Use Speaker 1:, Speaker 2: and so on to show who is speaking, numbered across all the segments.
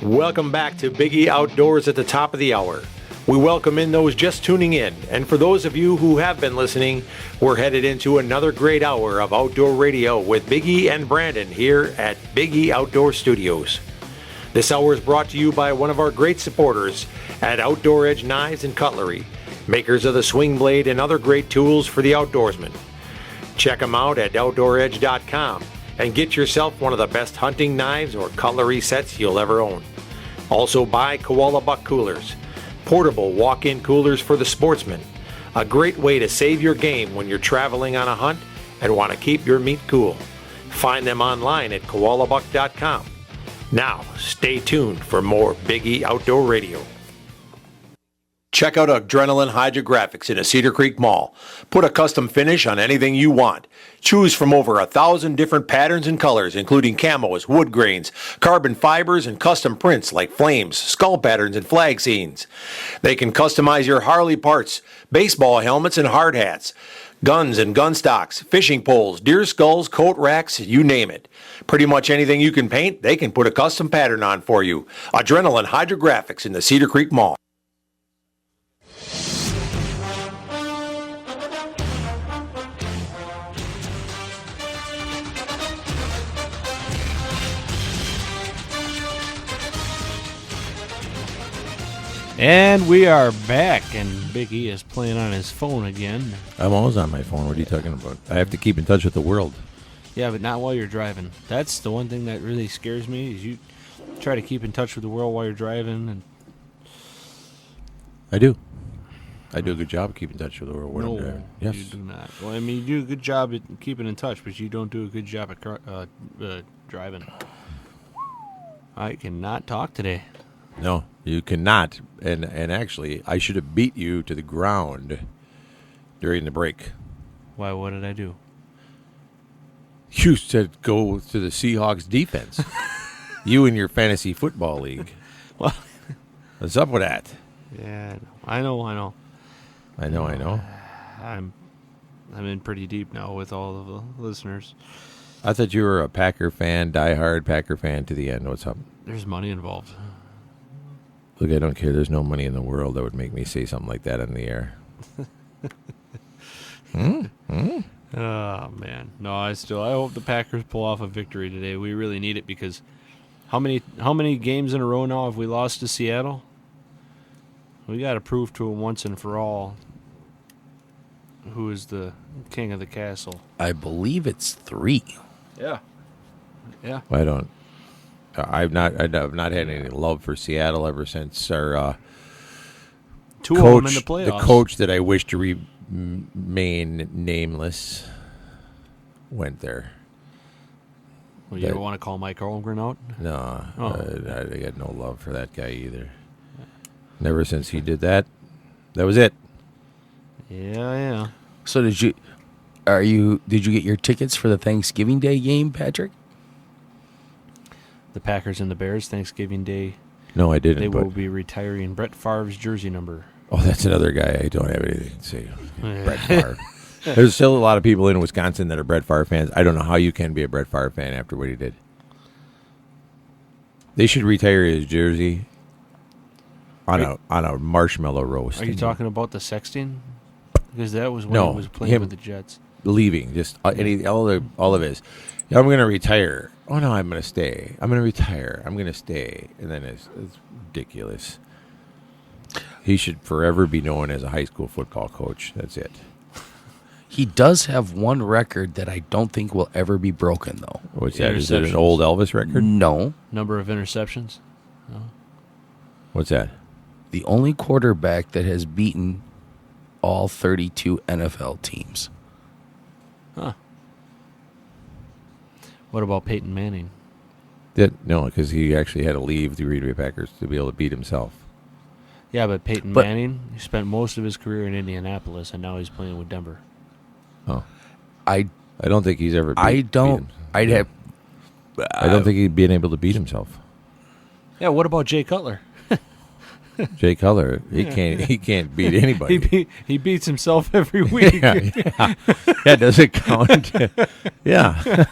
Speaker 1: Welcome back to Biggie Outdoors at the top of the hour. We welcome in those just tuning in, and for those of you who have been listening, we're headed into another great hour of outdoor radio with Biggie and Brandon here at Biggie Outdoor Studios. This hour is brought to you by one of our great supporters at Outdoor Edge Knives and Cutlery, makers of the swing blade and other great tools for the outdoorsman. Check them out at OutdoorEdge.com and get yourself one of the best hunting knives or cutlery sets you'll ever own. Also buy Koala Buck coolers, portable walk-in coolers for the sportsman, a great way to save your game when you're traveling on a hunt and want to keep your meat cool. Find them online at koalabuck.com. Now, stay tuned for more Biggie Outdoor Radio. Check out Adrenaline Hydrographics in a Cedar Creek Mall. Put a custom finish on anything you want. Choose from over 1,000 different patterns and colors, including camos, wood grains, carbon fibers, and custom prints like flames, skull patterns, and flag scenes. They can customize your Harley parts, baseball helmets and hard hats, guns and gun stocks, fishing poles, deer skulls, coat racks, you name it. Pretty much anything you can paint, they can put a custom pattern on for you. Adrenaline Hydrographics in the Cedar Creek Mall.
Speaker 2: And we are back, and Big E is playing on his phone again.
Speaker 3: I'm always on my phone. What are you talking about? I have to keep in touch with the world.
Speaker 2: Yeah, but not while you're driving. That's the one thing that really scares me, is you try to keep in touch with the world while you're driving. And
Speaker 3: I do. I do a good job of keeping in touch with the world while I'm
Speaker 2: no,
Speaker 3: driving. Yes.
Speaker 2: you do not. Well, I mean, you do a good job at keeping in touch, but you don't do a good job at driving. I cannot talk today.
Speaker 3: No, you cannot. And actually, I should have beat you to the ground during the break.
Speaker 2: Why? What did I do?
Speaker 3: You said go to the Seahawks defense. You and your fantasy football league.
Speaker 2: Well,
Speaker 3: What's up with that?
Speaker 2: yeah, I know.
Speaker 3: I know.
Speaker 2: I'm in pretty deep now with all of the listeners.
Speaker 3: I thought you were a Packer fan, diehard Packer fan to the end. What's up?
Speaker 2: There's money involved.
Speaker 3: Look, I don't care. There's no money in the world that would make me say something like that on the air.
Speaker 2: Oh man, no! I hope the Packers pull off a victory today. We really need it, because how many games in a row now have we lost to Seattle? We got to prove to them once and for all who is the king of the castle.
Speaker 4: I believe it's 3.
Speaker 2: Yeah.
Speaker 3: I've not had any love for Seattle ever since our
Speaker 2: Two of them in the playoffs.
Speaker 3: the coach that I wish to remain nameless went there.
Speaker 2: Well, you ever want to call Mike Holmgren out?
Speaker 3: No,
Speaker 2: Oh.
Speaker 3: I got no love for that guy either. Never since he did that. That was it.
Speaker 2: Yeah.
Speaker 4: So did you get your tickets for the Thanksgiving Day game, Patrick?
Speaker 2: The Packers and the Bears, Thanksgiving Day.
Speaker 3: No, I didn't.
Speaker 2: They
Speaker 3: but,
Speaker 2: will be retiring Brett Favre's jersey number.
Speaker 3: Oh, that's another guy I don't have anything to say. Brett Favre. There's still a lot of people in Wisconsin that are Brett Favre fans. I don't know how you can be a Brett Favre fan after what he did. They should retire his jersey on a marshmallow roast.
Speaker 2: Are you talking about the sexting? Because that was when
Speaker 3: No,
Speaker 2: he was playing
Speaker 3: him.
Speaker 2: with the Jets.
Speaker 3: Leaving, just all of his. I'm going to retire. Oh no, I'm going to stay. I'm going to retire. I'm going to stay. And then it's ridiculous. He should forever be known as a high school football coach. That's it.
Speaker 4: He does have one record that I don't think will ever be broken, though.
Speaker 3: What's that? Is it an old Elvis record?
Speaker 4: No.
Speaker 2: Number of interceptions? No.
Speaker 3: What's that?
Speaker 4: The only quarterback that has beaten all 32 NFL teams.
Speaker 2: Huh. What about Peyton Manning?
Speaker 3: No, because he actually had to leave the Green Bay Packers to be able to beat himself.
Speaker 2: Yeah, but Peyton Manning, he spent most of his career in Indianapolis, and now he's playing with Denver.
Speaker 3: Oh,
Speaker 4: I
Speaker 3: don't think he's ever.
Speaker 4: I don't.
Speaker 3: Beat him.
Speaker 4: I'd have.
Speaker 3: I don't think he'd been able to beat himself.
Speaker 2: Yeah, what about Jay Cutler?
Speaker 3: Jay Cutler, he can't beat anybody.
Speaker 2: He beats himself every week.
Speaker 3: Yeah, does it count? Yeah.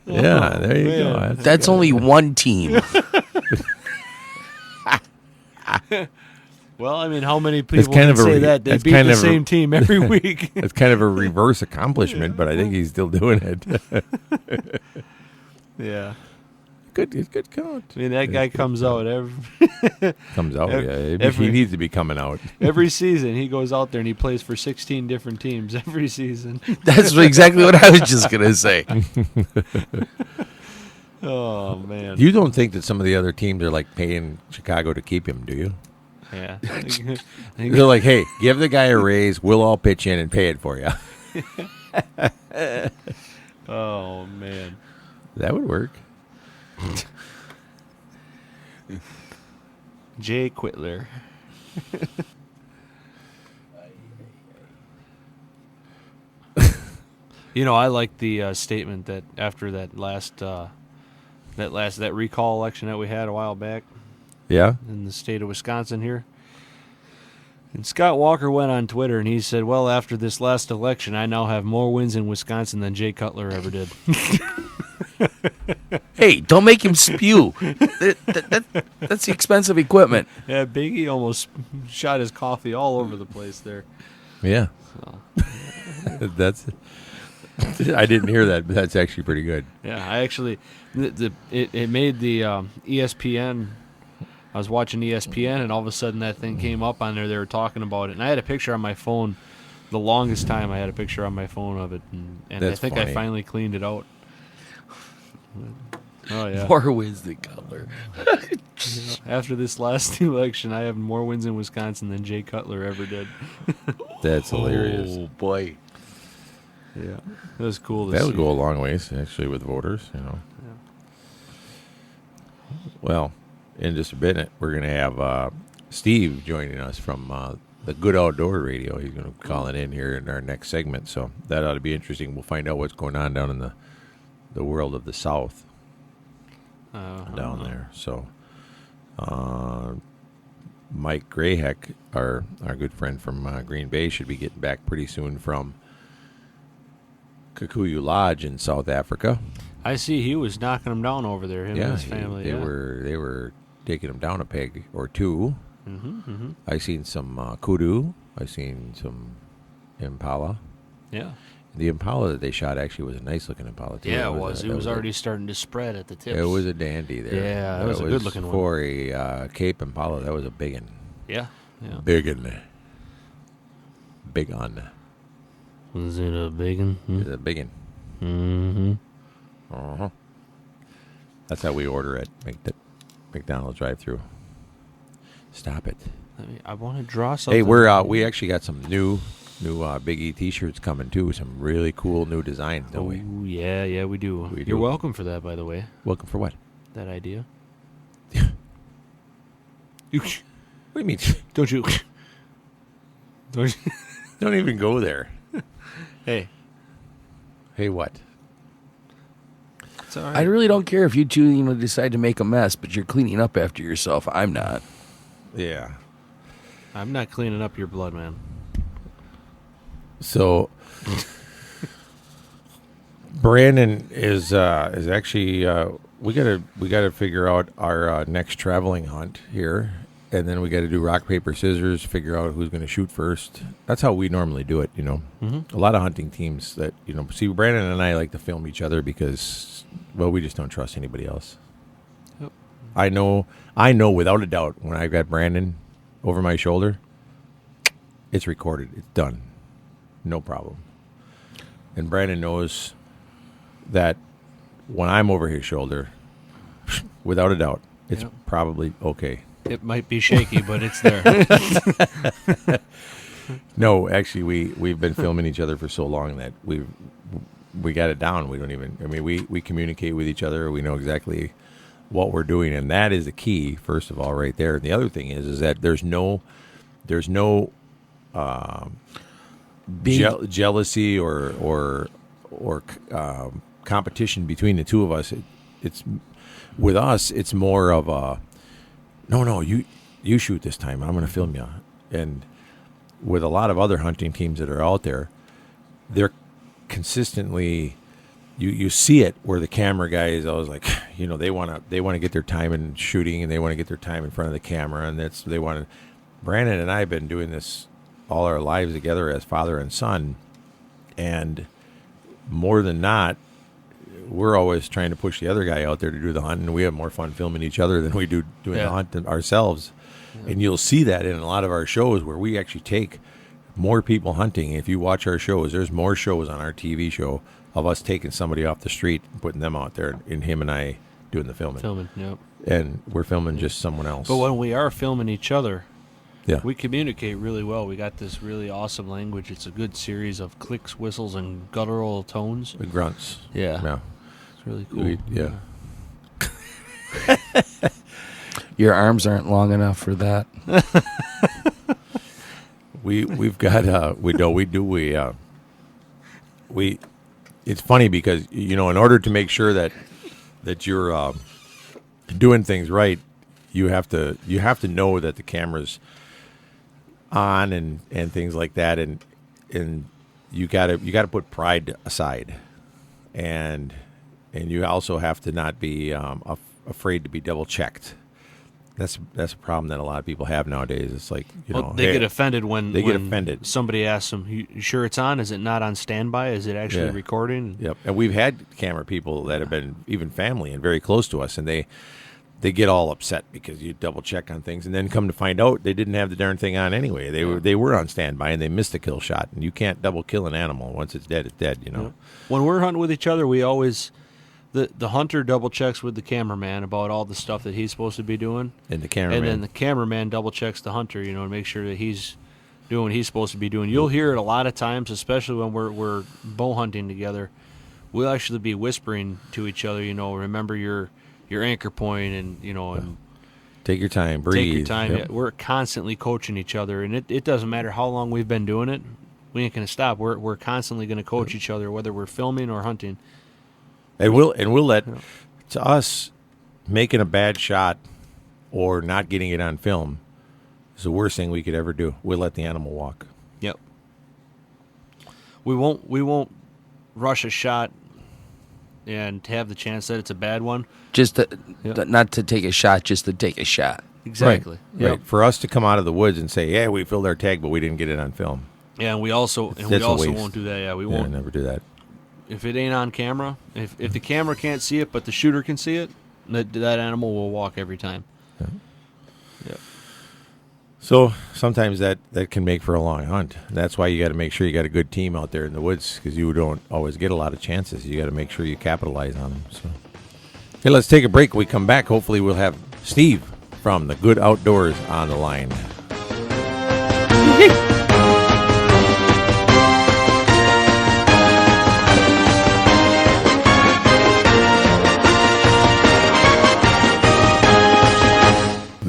Speaker 3: Yeah, there you go.
Speaker 2: man.
Speaker 4: That's only one team.
Speaker 2: Well, I mean, how many people
Speaker 3: kind
Speaker 2: can
Speaker 3: of a
Speaker 2: say
Speaker 3: re-
Speaker 2: that they
Speaker 3: that's
Speaker 2: beat
Speaker 3: kind
Speaker 2: the
Speaker 3: of a-
Speaker 2: same team every week?
Speaker 3: It's kind of a reverse accomplishment, but I think he's still doing it.
Speaker 2: Yeah.
Speaker 3: Good count.
Speaker 2: I mean, that guy comes out
Speaker 3: Comes out. Yeah,
Speaker 2: every-
Speaker 3: he needs to be coming out.
Speaker 2: every season. He goes out there and he plays for 16 different teams every season.
Speaker 4: That's exactly what I was just going to say.
Speaker 2: Oh, man.
Speaker 3: You don't think that some of the other teams are like paying Chicago to keep him, do you?
Speaker 2: Yeah.
Speaker 3: They're like, hey, give the guy a raise. We'll all pitch in and pay it for you.
Speaker 2: Oh, man.
Speaker 3: That would work.
Speaker 2: Jay Quitler. You know, I like the statement that after that recall election that we had a while back
Speaker 3: Yeah?
Speaker 2: in the state of Wisconsin here. And Scott Walker went on Twitter and he said, well, after this last election, I now have more wins in Wisconsin than Jay Cutler ever did.
Speaker 4: Hey, don't make him spew. That's the expensive equipment.
Speaker 2: Yeah, Biggie almost shot his coffee all over the place there.
Speaker 3: Yeah.
Speaker 2: So,
Speaker 3: That's. I didn't hear that, but that's actually pretty good.
Speaker 2: yeah, I actually, it made the ESPN. I was watching ESPN, and all of a sudden that thing came up on there. They were talking about it, and I had a picture on my phone. The longest time I had a picture on my phone of it, and I
Speaker 3: That's
Speaker 2: think
Speaker 3: funny.
Speaker 2: I finally cleaned it out. Oh yeah.
Speaker 4: More wins than Cutler.
Speaker 2: After this last election, I have more wins in Wisconsin than Jay Cutler ever did.
Speaker 3: That's hilarious.
Speaker 4: Oh, boy.
Speaker 2: Yeah, it was cool to
Speaker 3: That
Speaker 2: see.
Speaker 3: would go a long ways, actually, with voters, you know.
Speaker 2: Yeah.
Speaker 3: Well, in just a minute, we're going to have Steve joining us from the Good Outdoor Radio. He's going to be calling in here in our next segment, so that ought to be interesting. We'll find out what's going on down in the world of the South down there. So, Mike Grayheck, our good friend from Green Bay, should be getting back pretty soon from Kikuyu Lodge in South Africa.
Speaker 2: I see he was knocking them down over there. Him and his
Speaker 3: he-
Speaker 2: family.
Speaker 3: they were taking him down a peg or two.
Speaker 2: Mm-hmm.
Speaker 3: I seen some kudu. I seen some impala.
Speaker 2: Yeah.
Speaker 3: The impala that they shot actually was a nice looking impala too.
Speaker 2: Yeah, it was. It was
Speaker 3: a-
Speaker 2: already starting to spread at the tips.
Speaker 3: It was a dandy there.
Speaker 2: Yeah, that was a good-looking one.
Speaker 3: For a Cape Impala, that was a big one.
Speaker 2: Yeah. Yeah.
Speaker 3: Big one. Big on.
Speaker 2: Was it a big one?
Speaker 3: It's a big one.
Speaker 2: Mm-hmm.
Speaker 3: Uh-huh. That's how we order at McDonald's drive-through. Stop it.
Speaker 2: I want to draw something.
Speaker 3: Hey, we actually got some new Big E T-shirts coming too. Some really cool new designs, don't we?
Speaker 2: Oh, yeah, we do.
Speaker 3: We
Speaker 2: You're
Speaker 3: do.
Speaker 2: welcome for that, by the way.
Speaker 3: Welcome for what?
Speaker 2: That idea.
Speaker 3: What do you mean?
Speaker 2: Don't you? Don't you?
Speaker 3: Don't even go there.
Speaker 2: Hey,
Speaker 3: Hey, what?
Speaker 2: it's all right.
Speaker 4: I really don't care if you two decide to make a mess, but you're cleaning up after yourself. I'm not.
Speaker 3: Yeah.
Speaker 2: I'm not cleaning up your blood, man.
Speaker 3: So Brandon is actually we gotta figure out our next traveling hunt here, and then we got to do rock paper scissors, figure out who's going to shoot first. That's how we normally do it, you know.
Speaker 2: Mm-hmm.
Speaker 3: A lot of hunting teams that see Brandon and I like to film each other because we just don't trust anybody else.
Speaker 2: Yep.
Speaker 3: I know without a doubt when I've got Brandon over my shoulder, it's recorded, it's done. No problem. And Brandon knows that when I'm over his shoulder, without a doubt, it's
Speaker 2: Yep.
Speaker 3: probably okay.
Speaker 2: It might be shaky, but it's there.
Speaker 3: No, actually, we've been filming each other for so long that we got it down. We don't even. I mean, we communicate with each other. We know exactly what we're doing, and that is the key. First of all, right there. And the other thing is that there's no
Speaker 4: Big-
Speaker 3: jealousy or competition between the two of us. It's with us. It's more of a no. You shoot this time. I'm going to film you. And with a lot of other hunting teams that are out there, they're consistently you see it where the camera guy is always like, they want to get their time in shooting, and they want to get their time in front of the camera, and they want to. Brandon and I have been doing this all our lives together as father and son, and more than not, we're always trying to push the other guy out there to do the hunt, and we have more fun filming each other than we do doing the hunt ourselves. Yeah. And you'll see that in a lot of our shows where we actually take more people hunting. If you watch our shows, there's more shows on our TV show of us taking somebody off the street and putting them out there, and him and I doing the filming.
Speaker 2: Yep.
Speaker 3: And we're filming just someone else.
Speaker 2: But when we are filming each other,
Speaker 3: yeah,
Speaker 2: we communicate really well. We got this really awesome language. It's a good series of clicks, whistles, and guttural tones.
Speaker 3: The grunts.
Speaker 2: Yeah. It's really cool.
Speaker 4: Your arms aren't long enough for that.
Speaker 3: We've got it's funny because in order to make sure that you're doing things right, you have to know that the camera's on and things like that, and you gotta put pride aside, and you also have to not be afraid to be double checked. That's a problem that a lot of people have nowadays. It's like
Speaker 2: they get offended when
Speaker 3: get offended.
Speaker 2: Somebody asks them, "You sure it's on? Is it not on standby? Is it actually recording?"
Speaker 3: Yep. And we've had camera people that have been even family and very close to us, and they get all upset because you double check on things, and then come to find out they didn't have the darn thing on anyway. They were on standby and they missed a kill shot, and you can't double kill an animal. Once it's dead, it's dead.
Speaker 2: Yep. When we're hunting with each other, we always. The hunter double checks with the cameraman about all the stuff that he's supposed to be doing,
Speaker 3: and then
Speaker 2: the cameraman double checks the hunter, to make sure that he's doing what he's supposed to be doing. You'll hear it a lot of times, especially when we're bow hunting together. We'll actually be whispering to each other, remember your anchor point, and and
Speaker 3: take your time, breathe.
Speaker 2: Take your time.
Speaker 3: Yep.
Speaker 2: We're constantly coaching each other, and it doesn't matter how long we've been doing it. We ain't gonna stop. We're constantly gonna coach each other, whether we're filming or hunting.
Speaker 3: And we'll let, to us, making a bad shot or not getting it on film is the worst thing we could ever do. We'll let the animal walk.
Speaker 2: Yep. We won't rush a shot and have the chance that it's a bad one.
Speaker 4: Just not to take a shot, just to take a shot.
Speaker 2: Exactly.
Speaker 3: Right. Right. For us to come out of the woods and say, "Yeah, we filled our tag, but we didn't get it on film."
Speaker 2: Yeah, and we also won't do that. Yeah, we won't.
Speaker 3: Never do that.
Speaker 2: If it ain't on camera, if the camera can't see it, but the shooter can see it, that animal will walk every time. Yeah.
Speaker 3: So sometimes that can make for a long hunt. That's why you got to make sure you got a good team out there in the woods, because you don't always get a lot of chances. You got to make sure you capitalize on them. So, hey, let's take a break. When we come back, hopefully we'll have Steve from the Good Outdoors on the line.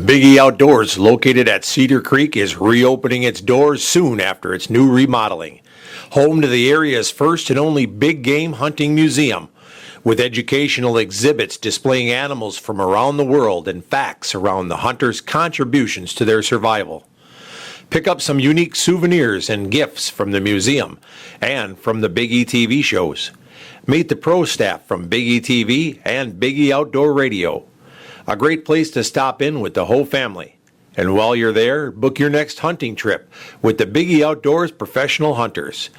Speaker 1: Big E Outdoors, located at Cedar Creek, is reopening its doors soon after its new remodeling. Home to the area's first and only big game hunting museum, with educational exhibits displaying animals from around the world and facts around the hunters' contributions to their survival. Pick up some unique souvenirs and gifts from the museum and from the Big E TV shows. Meet the pro staff from Big E TV and Big E Outdoor Radio. A great place to stop in with the whole family. And while you're there, book your next hunting trip with the Big E Outdoors Professional Hunters.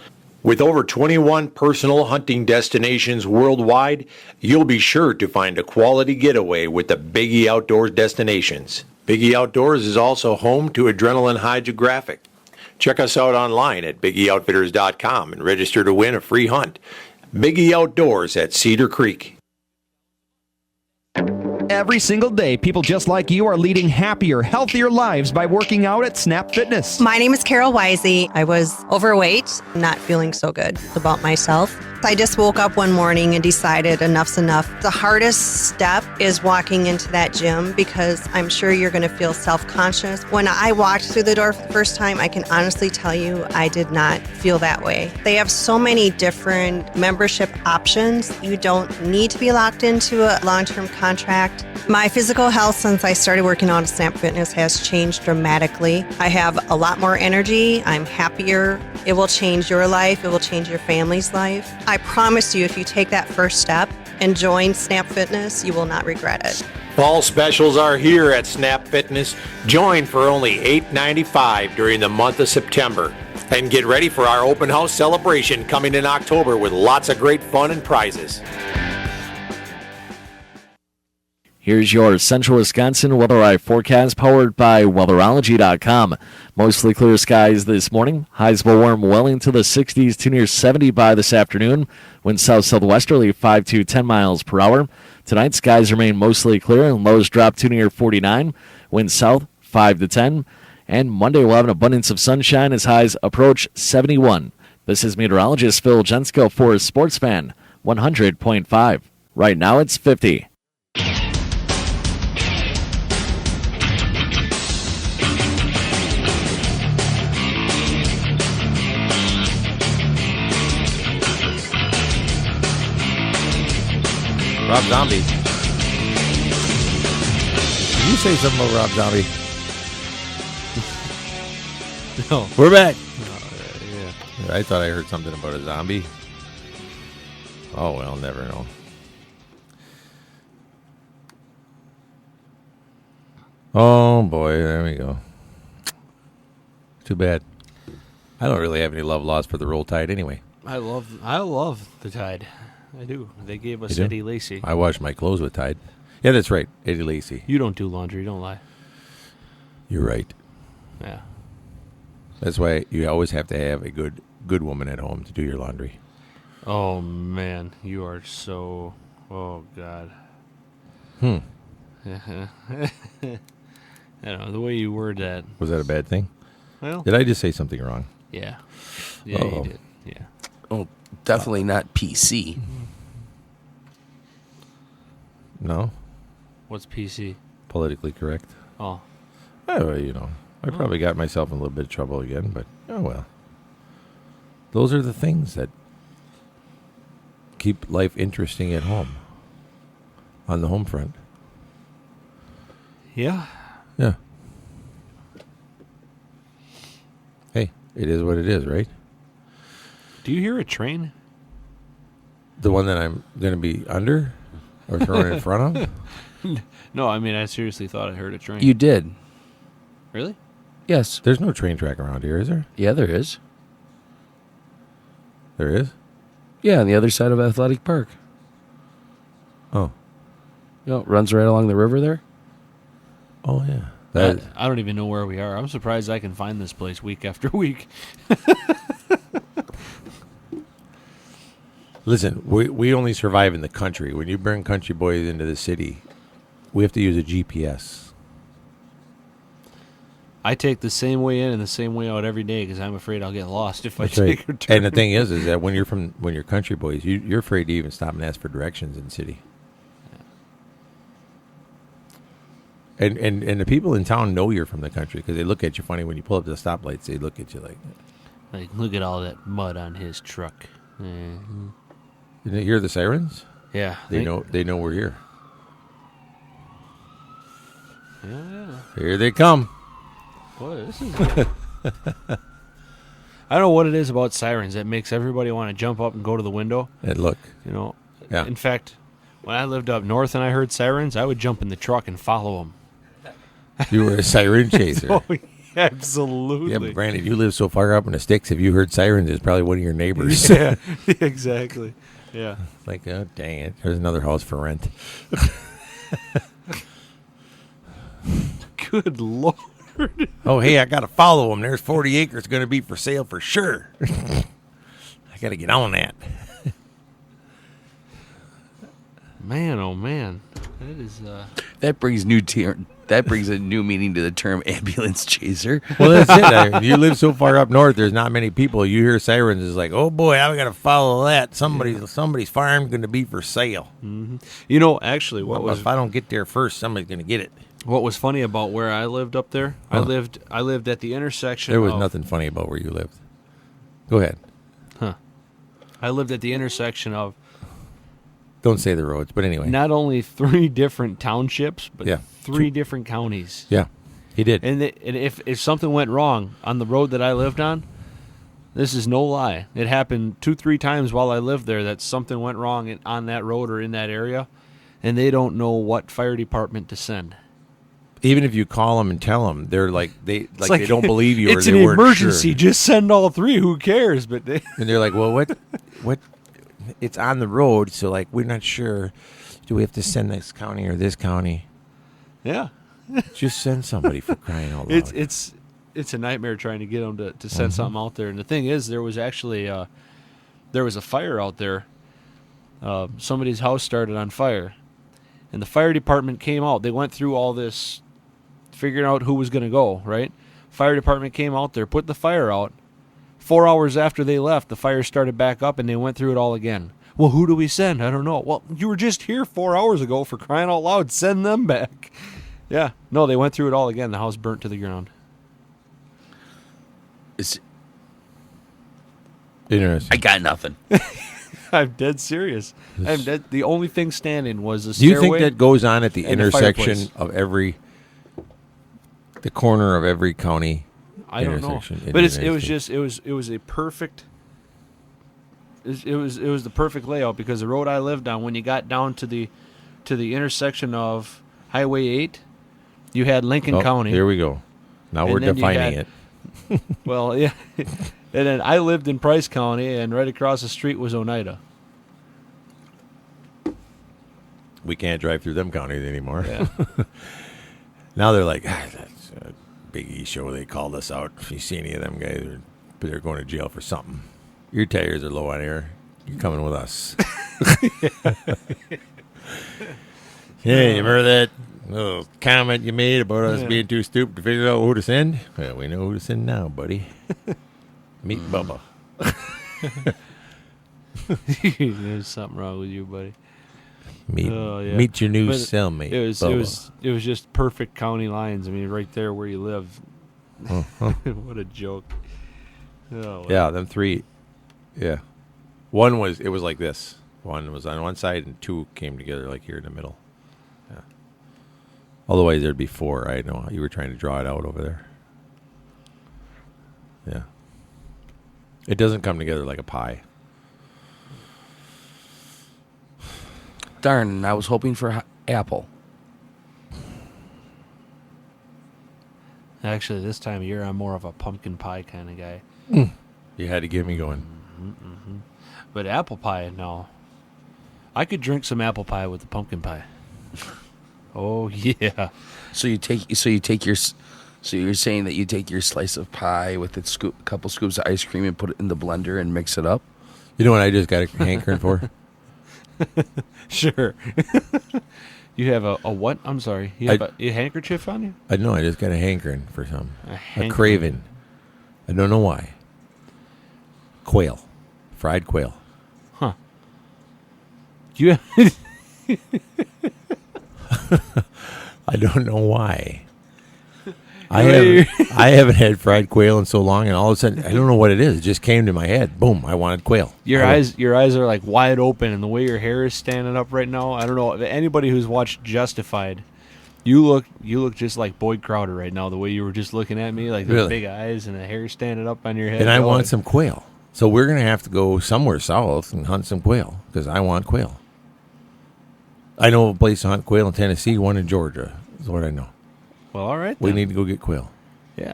Speaker 1: With over 21 personal hunting destinations worldwide, you'll be sure to find a quality getaway with the Big E Outdoors destinations. Big E Outdoors is also home to Adrenaline Hydrographic. Check us out online at BigEOutfitters.com and register to win a free hunt. Big E Outdoors at Cedar Creek.
Speaker 5: Every single day, people just like you are leading happier, healthier lives by working out at Snap Fitness.
Speaker 6: My name is Carol Wisey. I was overweight, not feeling so good about myself. I just woke up one morning and decided enough's enough. The hardest step is walking into that gym, because I'm sure you're going to feel self-conscious. When I walked through the door for the first time, I can honestly tell you I did not feel that way. They have so many different membership options. You don't need to be locked into a long-term contract. My physical health since I started working out at Snap Fitness has changed dramatically. I have a lot more energy. I'm happier. It will change your life. It will change your family's life. I promise you, if you take that first step and join Snap Fitness, you will not regret it.
Speaker 1: Fall specials are here at Snap Fitness. Join for only $8.95 during the month of September. And get ready for our open house celebration coming in October with lots of great fun and prizes.
Speaker 7: Here's your Central Wisconsin Weather Eye forecast powered by Weatherology.com. Mostly clear skies this morning. Highs will warm well into the 60s to near 70 by this afternoon. Winds south-southwesterly 5 to 10 miles per hour. Tonight, skies remain mostly clear and lows drop to near 49. Winds south 5 to 10. And Monday we'll have an abundance of sunshine as highs approach 71. This is meteorologist Phil Jensko for Sports Fan 100.5. Right now it's 50.
Speaker 3: Rob Zombie. Did you say something about Rob Zombie?
Speaker 2: No.
Speaker 3: We're back.
Speaker 2: Yeah.
Speaker 3: I thought I heard something about a zombie. Oh, well, never know. Oh, boy, there we go. Too bad. I don't really have any love lost for the Roll Tide anyway.
Speaker 2: I love the Tide. I do. They gave us
Speaker 3: You do?
Speaker 2: Eddie Lacy.
Speaker 3: I wash my clothes with Tide. Yeah, that's right. Eddie Lacy.
Speaker 2: You don't do laundry. Don't lie.
Speaker 3: You're right.
Speaker 2: Yeah.
Speaker 3: That's why you always have to have a good woman at home to do your laundry.
Speaker 2: Oh man, you are so. Oh God.
Speaker 3: Hmm.
Speaker 2: I don't know the way you word that.
Speaker 3: Was that a bad thing?
Speaker 2: Well,
Speaker 3: Did I just say something wrong?
Speaker 2: yeah. Yeah,
Speaker 3: Uh-oh.
Speaker 2: you did. Yeah.
Speaker 4: Oh, definitely not PC.
Speaker 3: No?
Speaker 2: What's PC?
Speaker 3: Politically correct?
Speaker 2: Oh,
Speaker 3: Oh, you know, I probably got myself in a little bit of trouble again, but oh well. Those are the things that keep life interesting at home. On the home front.
Speaker 2: yeah.
Speaker 3: Yeah. Hey, it is what it is, right?
Speaker 2: Do you hear a train?
Speaker 3: The one that I'm going to be under or thrown in front of?
Speaker 2: No, I mean I seriously thought I heard a train.
Speaker 4: You did.
Speaker 2: Really?
Speaker 4: Yes.
Speaker 3: There's no train track around here, is there?
Speaker 4: Yeah, there is.
Speaker 3: There is?
Speaker 4: Yeah, on the other side of Athletic Park.
Speaker 3: Oh.
Speaker 4: You know, it runs right along the river there.
Speaker 3: Oh, yeah.
Speaker 2: I don't even know where we are. I'm surprised I can find this place week after week.
Speaker 3: Listen, we only survive in the country. When you bring country boys into the city, we have to use a GPS.
Speaker 2: I take the same way in and the same way out every day because I'm afraid I'll get lost if
Speaker 3: That's
Speaker 2: I
Speaker 3: right.
Speaker 2: take a turn.
Speaker 3: And the thing is that when you're country boys, you're afraid to even stop and ask for directions in the city. And the people in town know you're from the country because they look at you funny when you pull up to the stoplights. They look at you like,
Speaker 2: Look at all that mud on his truck.
Speaker 3: Did you hear the sirens?
Speaker 2: Yeah.
Speaker 3: They know we're here.
Speaker 2: Yeah.
Speaker 3: Here they come.
Speaker 2: Boy, this is good. I don't know what it is about sirens that makes everybody want to jump up and go to the window.
Speaker 3: And look,
Speaker 2: You know.
Speaker 3: Yeah.
Speaker 2: In fact, when I lived up north and I heard sirens, I would jump in the truck and follow them.
Speaker 3: you were a siren chaser.
Speaker 2: Oh, absolutely.
Speaker 3: Yeah, but Brandon, you live so far up in the sticks. If you heard sirens, it's probably one of your neighbors.
Speaker 2: Yeah, exactly. Yeah.
Speaker 3: Like, oh, dang it. There's another house for rent.
Speaker 2: Good Lord.
Speaker 3: Oh, hey, I got to follow them. There's 40 acres going to be for sale for sure. I got to get on that.
Speaker 2: Man, oh man. That is
Speaker 4: That brings a new meaning to the term ambulance chaser.
Speaker 3: Well, that's it. You live so far up north, there's not many people. You hear sirens, it's like, oh, boy, I got to follow that. Somebody's farm going to be for sale.
Speaker 2: You know, actually
Speaker 3: Well, if I don't get there first, somebody's going to get it.
Speaker 2: what was funny about where I lived up there? I lived at the intersection
Speaker 3: There was
Speaker 2: of,
Speaker 3: nothing funny about where you lived. Go ahead.
Speaker 2: I lived at the intersection of
Speaker 3: Don't say the roads, but anyway.
Speaker 2: not only 3 different townships, but
Speaker 3: Yeah.
Speaker 2: 3 different counties.
Speaker 3: Yeah, he did.
Speaker 2: And if something went wrong on the road that I lived on, This is no lie. It happened 2-3 times while I lived there that something went wrong on that road or in that area, and they don't know what fire department to send.
Speaker 3: Even if you call them and tell them, they're like they don't believe you.
Speaker 2: It's
Speaker 3: or
Speaker 2: an
Speaker 3: they weren't
Speaker 2: emergency.
Speaker 3: Sure.
Speaker 2: Just send all 3. Who cares? But
Speaker 3: And they're like, well, what? It's on the road, so like we're not sure. Do we have to send this county or this county?
Speaker 2: yeah,
Speaker 3: Just send somebody for crying out loud.
Speaker 2: it's a nightmare trying to get them to send something out there. And the thing is, there was actually there was a fire out there. Somebody's house started on fire, and the fire department came out. They went through all this, figuring out who was going to go. Right, fire department came out there, put the fire out. 4 hours after they left, the fire started back up, and they went through it all again. Well, who do we send? I don't know. Well, you were just here 4 hours ago, for crying out loud. Send them back. Yeah. No, they went through it all again. The house burnt to the ground.
Speaker 3: Interesting.
Speaker 4: I got nothing.
Speaker 2: I'm dead serious. I'm dead. The only thing standing was the
Speaker 3: Do you
Speaker 2: stairway.
Speaker 3: think that goes on at the
Speaker 2: and the
Speaker 3: intersection
Speaker 2: fireplace.
Speaker 3: of the corner of every county?
Speaker 2: I don't know.
Speaker 3: intersection in
Speaker 2: But
Speaker 3: the United States?
Speaker 2: it was a perfect. It was the perfect layout, because the road I lived on, when you got down to the intersection of Highway 8, you had Lincoln
Speaker 3: Oh,
Speaker 2: County.
Speaker 3: Here we go. Now
Speaker 2: And
Speaker 3: we're
Speaker 2: then you
Speaker 3: defining
Speaker 2: had-
Speaker 3: it.
Speaker 2: Well, yeah. And then I lived in Price County, and right across the street was Oneida.
Speaker 3: We can't drive through them counties anymore.
Speaker 2: Yeah.
Speaker 3: Now they're like, that's a Big E show. They called us out. If you see any of them guys, they're going to jail for something. Your tires are low on air. You're coming with us. Yeah, you remember that little comment you made about us being too stupid to figure out who to send? Well, we know who to send now, buddy. Meet Bubba.
Speaker 2: There's something wrong with you, buddy.
Speaker 3: Meet,
Speaker 2: Oh, yeah.
Speaker 3: meet your new
Speaker 2: But
Speaker 3: cellmate.
Speaker 2: It was
Speaker 3: Bubba.
Speaker 2: it was just perfect county lines. I mean, right there where you live. What a joke. Oh, well.
Speaker 3: Yeah, them 3. Yeah. It was like this. One was on one side and 2 came together like here in the middle. Yeah. Otherwise there'd be 4. I know you were trying to draw it out over there. Yeah. It doesn't come together like a pie.
Speaker 4: Darn, I was hoping for apple.
Speaker 2: Actually, this time of year, I'm more of a pumpkin pie kind of guy.
Speaker 3: You had to get me going.
Speaker 2: But apple pie, no. I could drink some apple pie with the pumpkin pie. Oh yeah.
Speaker 4: So you're saying that you take your slice of pie with a couple scoops of ice cream and put it in the blender and mix it up?
Speaker 3: You know what I just got a hankering for?
Speaker 2: Sure. You have a what? I'm sorry. You have a handkerchief on you?
Speaker 3: I know I just got a hankering for some. A
Speaker 2: hankering.
Speaker 3: craving. I don't know why. Quail. Fried quail.
Speaker 2: Huh. You
Speaker 3: I don't know why. I haven't had fried quail in so long, and all of a sudden, I don't know what it is. It just came to my head. Boom! I wanted quail.
Speaker 2: Your eyes are like wide open, and the way your hair is standing up right now, I don't know. Anybody who's watched Justified, you look just like Boyd Crowder right now. The way you were just looking at me, like those
Speaker 3: Really?
Speaker 2: big eyes and the hair standing up on your head.
Speaker 3: And I
Speaker 2: Oh,
Speaker 3: want some quail. So we're going to have to go somewhere south and hunt some quail because I want quail. I know a place to hunt quail in Tennessee, one in Georgia. Is what I know.
Speaker 2: Well, all right.
Speaker 3: We
Speaker 2: then.
Speaker 3: need to go get quail.
Speaker 2: Yeah.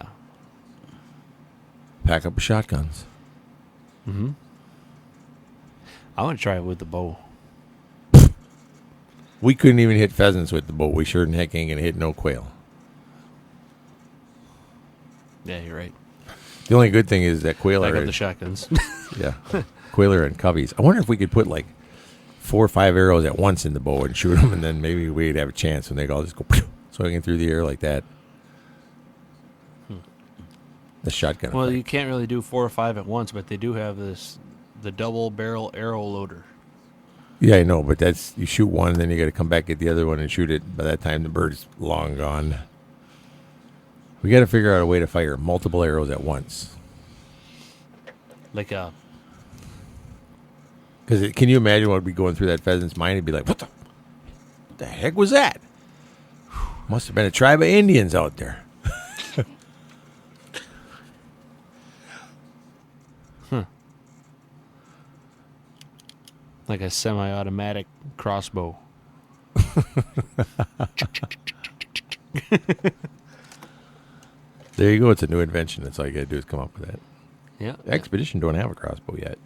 Speaker 3: Pack up the shotguns.
Speaker 2: I want to try it with the bow.
Speaker 3: We couldn't even hit pheasants with the bow. We sure in heck ain't going to hit no quail.
Speaker 2: Yeah, you're right.
Speaker 3: The only good thing is that quail
Speaker 2: Back
Speaker 3: are
Speaker 2: up the shotguns.
Speaker 3: yeah, quail are in coveys. I wonder if we could put like 4 or 5 arrows at once in the bow and shoot them, and then maybe we'd have a chance when they all just go swinging through the air like that. The shotgun.
Speaker 2: Well,
Speaker 3: effect.
Speaker 2: you can't really do 4 or 5 at once, but they do have the double barrel arrow loader.
Speaker 3: Yeah, I know, but that's you shoot one, then you got to come back at the other one and shoot it. By that time, the bird's long gone. We got to figure out a way to fire multiple arrows at once.
Speaker 2: Like a
Speaker 3: Because can you imagine what would be going through that pheasant's mind? He'd be like, what the heck was that? Must have been a tribe of Indians out there.
Speaker 2: Like a semi-automatic crossbow.
Speaker 3: There you go. It's a new invention. That's all you got to do is come up with that.
Speaker 2: Yeah.
Speaker 3: Expedition don't have a crossbow yet.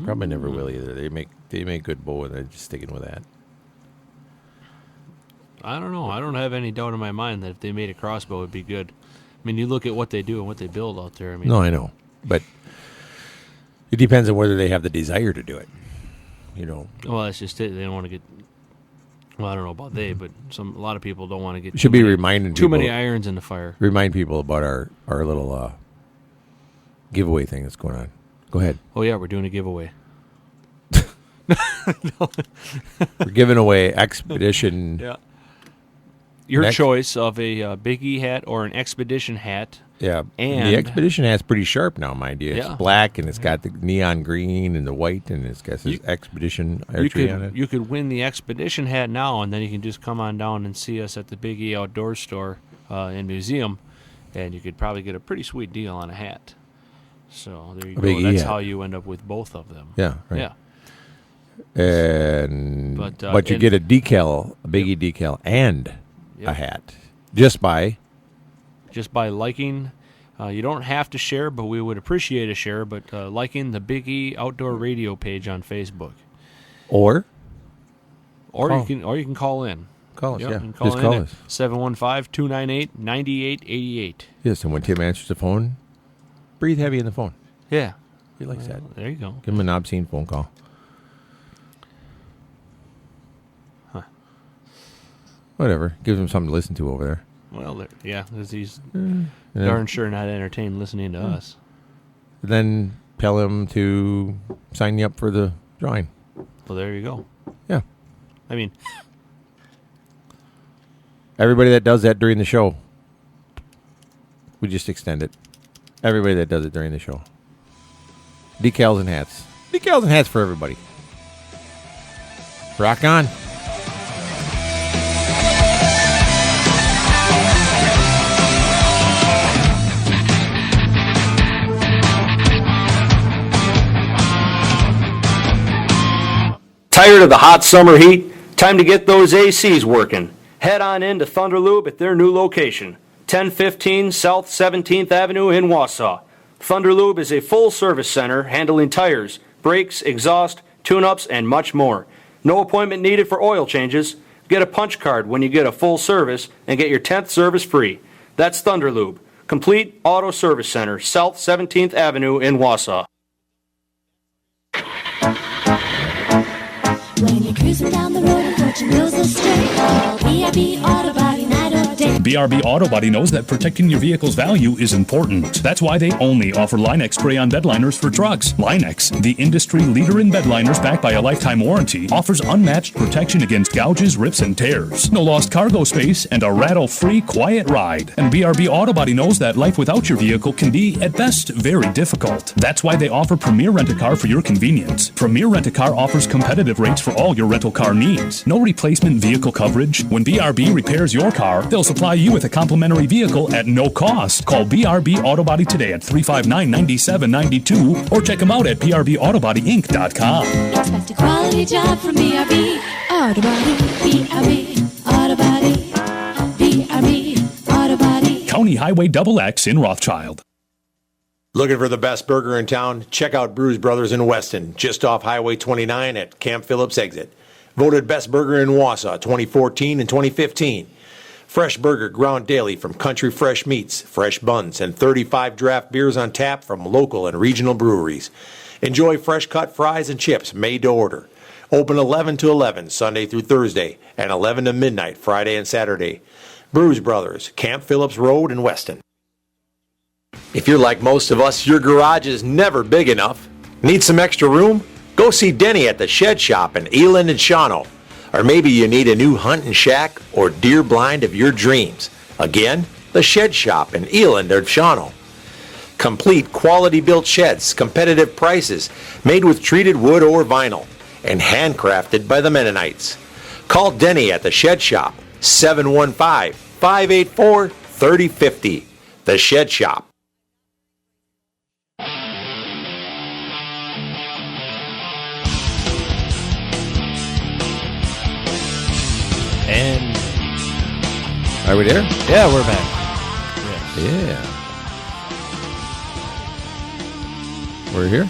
Speaker 3: Probably never will either. They make good bow, and they're just sticking with that.
Speaker 2: I don't know. I don't have any doubt in my mind that if they made a crossbow, it'd be good. I mean, you look at what they do and what they build out there. I mean,
Speaker 3: No, I know, but it depends on whether they have the desire to do it. You know,
Speaker 2: well, that's just it. They don't want to get. Well, I don't know about they, but a lot of people don't want to get.
Speaker 3: should be reminding
Speaker 2: too
Speaker 3: people,
Speaker 2: many irons in the fire.
Speaker 3: Remind people about our little giveaway thing that's going on. Go ahead.
Speaker 2: Oh yeah, we're doing a giveaway.
Speaker 3: We're giving away Expedition.
Speaker 2: Yeah. Your
Speaker 3: Next-
Speaker 2: choice of a Big E hat or an Expedition hat.
Speaker 3: Yeah,
Speaker 2: And
Speaker 3: the Expedition hat's pretty sharp now, mind you. It's
Speaker 2: Yeah.
Speaker 3: black, and it's got the neon green and the white, and it's got this Expedition archery on it.
Speaker 2: You could win the Expedition hat now, and then you can just come on down and see us at the Big E Outdoor Store and Museum, and you could probably get a pretty sweet deal on a hat. So there you go.
Speaker 3: Big E
Speaker 2: That's
Speaker 3: hat.
Speaker 2: how you end up with both of them.
Speaker 3: Yeah, right.
Speaker 2: Yeah.
Speaker 3: And
Speaker 2: But,
Speaker 3: you get a decal, a Big E decal, and
Speaker 2: Yep.
Speaker 3: a hat just by
Speaker 2: liking. You don't have to share, but we would appreciate a share. But liking the Big E Outdoor Radio page on Facebook,
Speaker 3: or
Speaker 2: you can call in.
Speaker 3: call us.
Speaker 2: Yep,
Speaker 3: Yeah,
Speaker 2: you can call
Speaker 3: just
Speaker 2: in
Speaker 3: call
Speaker 2: at
Speaker 3: us.
Speaker 2: 715-298-9888.
Speaker 3: Yes, and when Tim answers the phone, breathe heavy in the phone.
Speaker 2: Yeah,
Speaker 3: He likes that.
Speaker 2: there you go.
Speaker 3: Give him an obscene phone call. Whatever. Gives him something to listen to over there.
Speaker 2: Well, yeah, 'cause he's
Speaker 3: And
Speaker 2: darn sure not entertained listening to us.
Speaker 3: then tell him to sign you up for the drawing.
Speaker 2: Well, there you go.
Speaker 3: Yeah.
Speaker 2: I mean,
Speaker 3: Everybody that does that during the show, we just extend it. Everybody that does it during the show. Decals and hats. Decals and hats for everybody. Rock on.
Speaker 8: Tired of the hot summer heat? Time to get those ACs working. Head on in to Thunderlube at their new location, 1015 South 17th Avenue in Wausau. Thunderlube is a full-service center handling tires, brakes, exhaust, tune-ups, and much more. No appointment needed for oil changes. Get a punch card when you get a full service and get your 10th service free. That's Thunderlube, complete auto service center, South 17th Avenue in Wausau.
Speaker 9: When you're cruising down the road and fortune goes astray, call BRB Auto Body night or day.
Speaker 10: BRB Auto Body knows that protecting your vehicle's value is important. That's why they only offer Line-X spray-on bed liners for trucks. Line-X, the industry leader in bed liners backed by a lifetime warranty, offers unmatched protection against gouges, rips, and tears. No lost cargo space and a rattle-free, quiet ride. And BRB Auto Body knows that life without your vehicle can be, at best, very difficult. That's why they offer Premier Rent-A-Car for your convenience. Premier Rent-A-Car offers competitive rates for all your rental car needs. No replacement vehicle coverage. When BRB repairs your car, they'll supply you with a complimentary vehicle at no cost. Call BRB Auto Body today at 359-9792 or check them out at brbautobodyinc.com.
Speaker 9: Expect a quality job from BRB Auto Body. BRB Auto Body. BRB Auto Body.
Speaker 10: County Highway XX in Rothschild.
Speaker 1: Looking for the best burger in town? Check out Brews Brothers in Weston, just off Highway 29 at Camp Phillips exit. Voted best burger in Wausau 2014 and 2015. Fresh burger ground daily from country fresh meats, fresh buns, and 35 draft beers on tap from local and regional breweries. Enjoy fresh cut fries and chips made to order. Open 11 to 11 Sunday through Thursday and 11 to midnight Friday and Saturday. Brews Brothers, Camp Phillips Road in Weston. If you're like most of us, your garage is never big enough. Need some extra room? Go see Denny at the Shed Shop in Eland and Shawano. Or maybe you need a new hunting shack or deer blind of your dreams. Again, the Shed Shop in Eland or Shawano. Complete quality-built sheds, competitive prices, made with treated wood or vinyl, and handcrafted by the Mennonites. Call Denny at the Shed Shop, 715-584-3050. The Shed Shop.
Speaker 2: And
Speaker 3: Are we there?
Speaker 2: yeah, we're back. Yes.
Speaker 3: Yeah. We're here?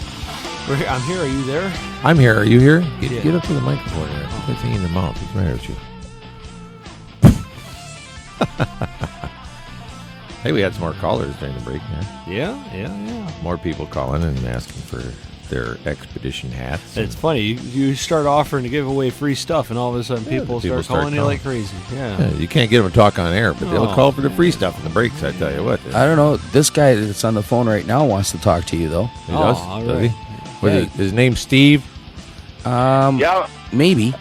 Speaker 2: I'm here. Are you there?
Speaker 3: I'm here. Are you here? Get,
Speaker 2: Yeah.
Speaker 3: get up to the microphone there. Put that thing in your mouth. What's the matter with you? Hey, we had some more callers during the break.
Speaker 2: Yeah.
Speaker 3: More people calling and asking for their expedition hats.
Speaker 2: It's funny. You start offering to give away free stuff, and all of a sudden people start calling you like crazy. Yeah.
Speaker 3: Yeah, you can't get them to talk on air, but they'll
Speaker 2: Oh,
Speaker 3: call for the free stuff in the breaks, I tell you what.
Speaker 4: I don't know. This guy that's on the phone right now wants to talk to you, though.
Speaker 3: He does?
Speaker 2: all
Speaker 3: Does
Speaker 2: right.
Speaker 3: he? What is his name's Steve?
Speaker 11: Yeah,
Speaker 4: Maybe.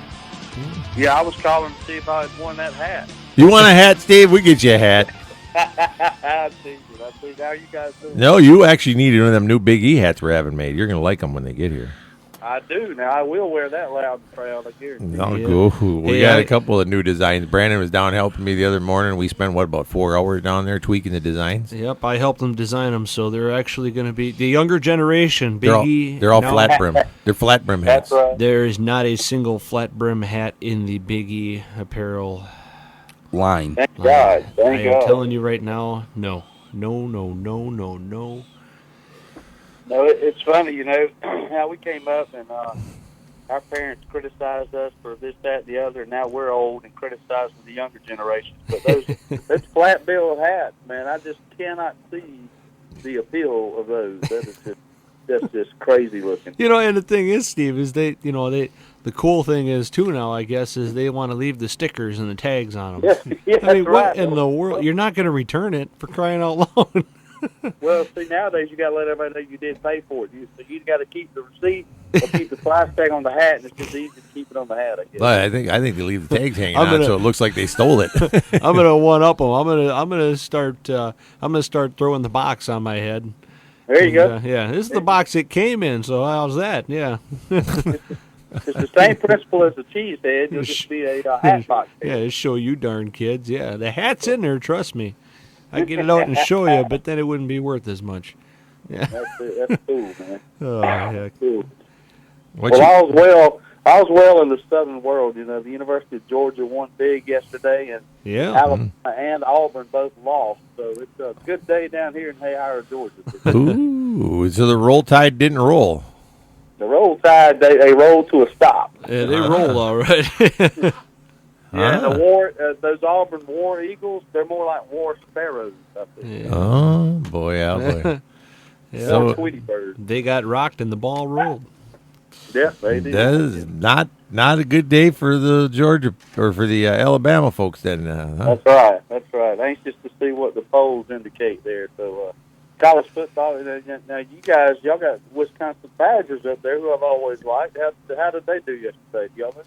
Speaker 11: I was calling to see if I had won that hat.
Speaker 3: You want a hat, Steve? We get you a hat.
Speaker 11: I see. How you guys doing?
Speaker 3: No, you actually need one of them new Big E hats we're having made. You're going to like them when they get here.
Speaker 11: I do. Now, I will wear that loud and proud, I guarantee.
Speaker 3: No,
Speaker 2: Yeah.
Speaker 3: go. We
Speaker 2: Hey,
Speaker 3: got a couple of new designs. Brandon was down helping me the other morning. We spent, about 4 hours down there tweaking the designs?
Speaker 2: Yep, I helped them design them, so they're actually going to be the younger generation. Biggie.
Speaker 3: They're all
Speaker 2: now,
Speaker 3: flat brim. They're flat brim hats.
Speaker 11: That's right.
Speaker 2: There is not a single flat brim hat in the Biggie apparel.
Speaker 4: Line.
Speaker 11: Thank God.
Speaker 2: I
Speaker 11: Thank
Speaker 2: am
Speaker 11: God.
Speaker 2: telling you right now, no.
Speaker 11: No, it's funny, how we came up and our parents criticized us for this, that, and the other, and now we're old and criticizing the younger generation. But those flat bill hats, man, I just cannot see the appeal of those. That's just crazy looking.
Speaker 2: And the thing is, Steve, is the cool thing is too now, I guess, is they want to leave the stickers and the tags on them.
Speaker 11: Yeah,
Speaker 2: I mean,
Speaker 11: that's
Speaker 2: what
Speaker 11: right.
Speaker 2: in the world? You're not going to return it for crying out loud.
Speaker 11: Well, see, nowadays you got to let everybody know you did pay for it. You got to keep the receipt or keep the price tag on the hat, and it's just easy to keep it on the hat, I guess.
Speaker 3: But I think they leave the tags hanging
Speaker 2: I'm
Speaker 3: on,
Speaker 2: gonna-
Speaker 3: so it looks like they stole it.
Speaker 2: I'm gonna one up them. I'm gonna start throwing the box on my head.
Speaker 11: There you go.
Speaker 2: Yeah, this is the box it came in. So how's that? Yeah.
Speaker 11: It's the same principle as the cheese head. You'll just be a hat box.
Speaker 2: Yeah, to show you darn kids. Yeah, the hat's in there. Trust me. I'd get it out and show you, but then it wouldn't be worth as much. Yeah.
Speaker 11: That's cool, man.
Speaker 2: Oh, heck.
Speaker 11: Cool.
Speaker 3: What
Speaker 11: Well, I was well in the Southern world. The University of Georgia won big yesterday, and
Speaker 2: Yeah.
Speaker 11: Alabama and Auburn both lost. So it's a good day down here in Hr2, Georgia.
Speaker 3: Ooh, so the Roll Tide didn't roll.
Speaker 11: The Roll Tide, they rolled to a stop.
Speaker 2: Yeah, they roll all right.
Speaker 11: Yeah, and those Auburn War Eagles, they're more like war sparrows up there.
Speaker 2: Yeah.
Speaker 3: Oh, boy, oh, boy.
Speaker 2: Yeah.
Speaker 3: So-
Speaker 11: War Tweety birds.
Speaker 2: They got rocked and the ball rolled.
Speaker 11: Yeah, they did.
Speaker 3: That is not a good day for the Georgia or for the Alabama folks then. Huh?
Speaker 11: That's right. Anxious to see what the polls indicate there. So, college football, now y'all got Wisconsin Badgers up there, who I've always liked. How did they do yesterday? Y'all know?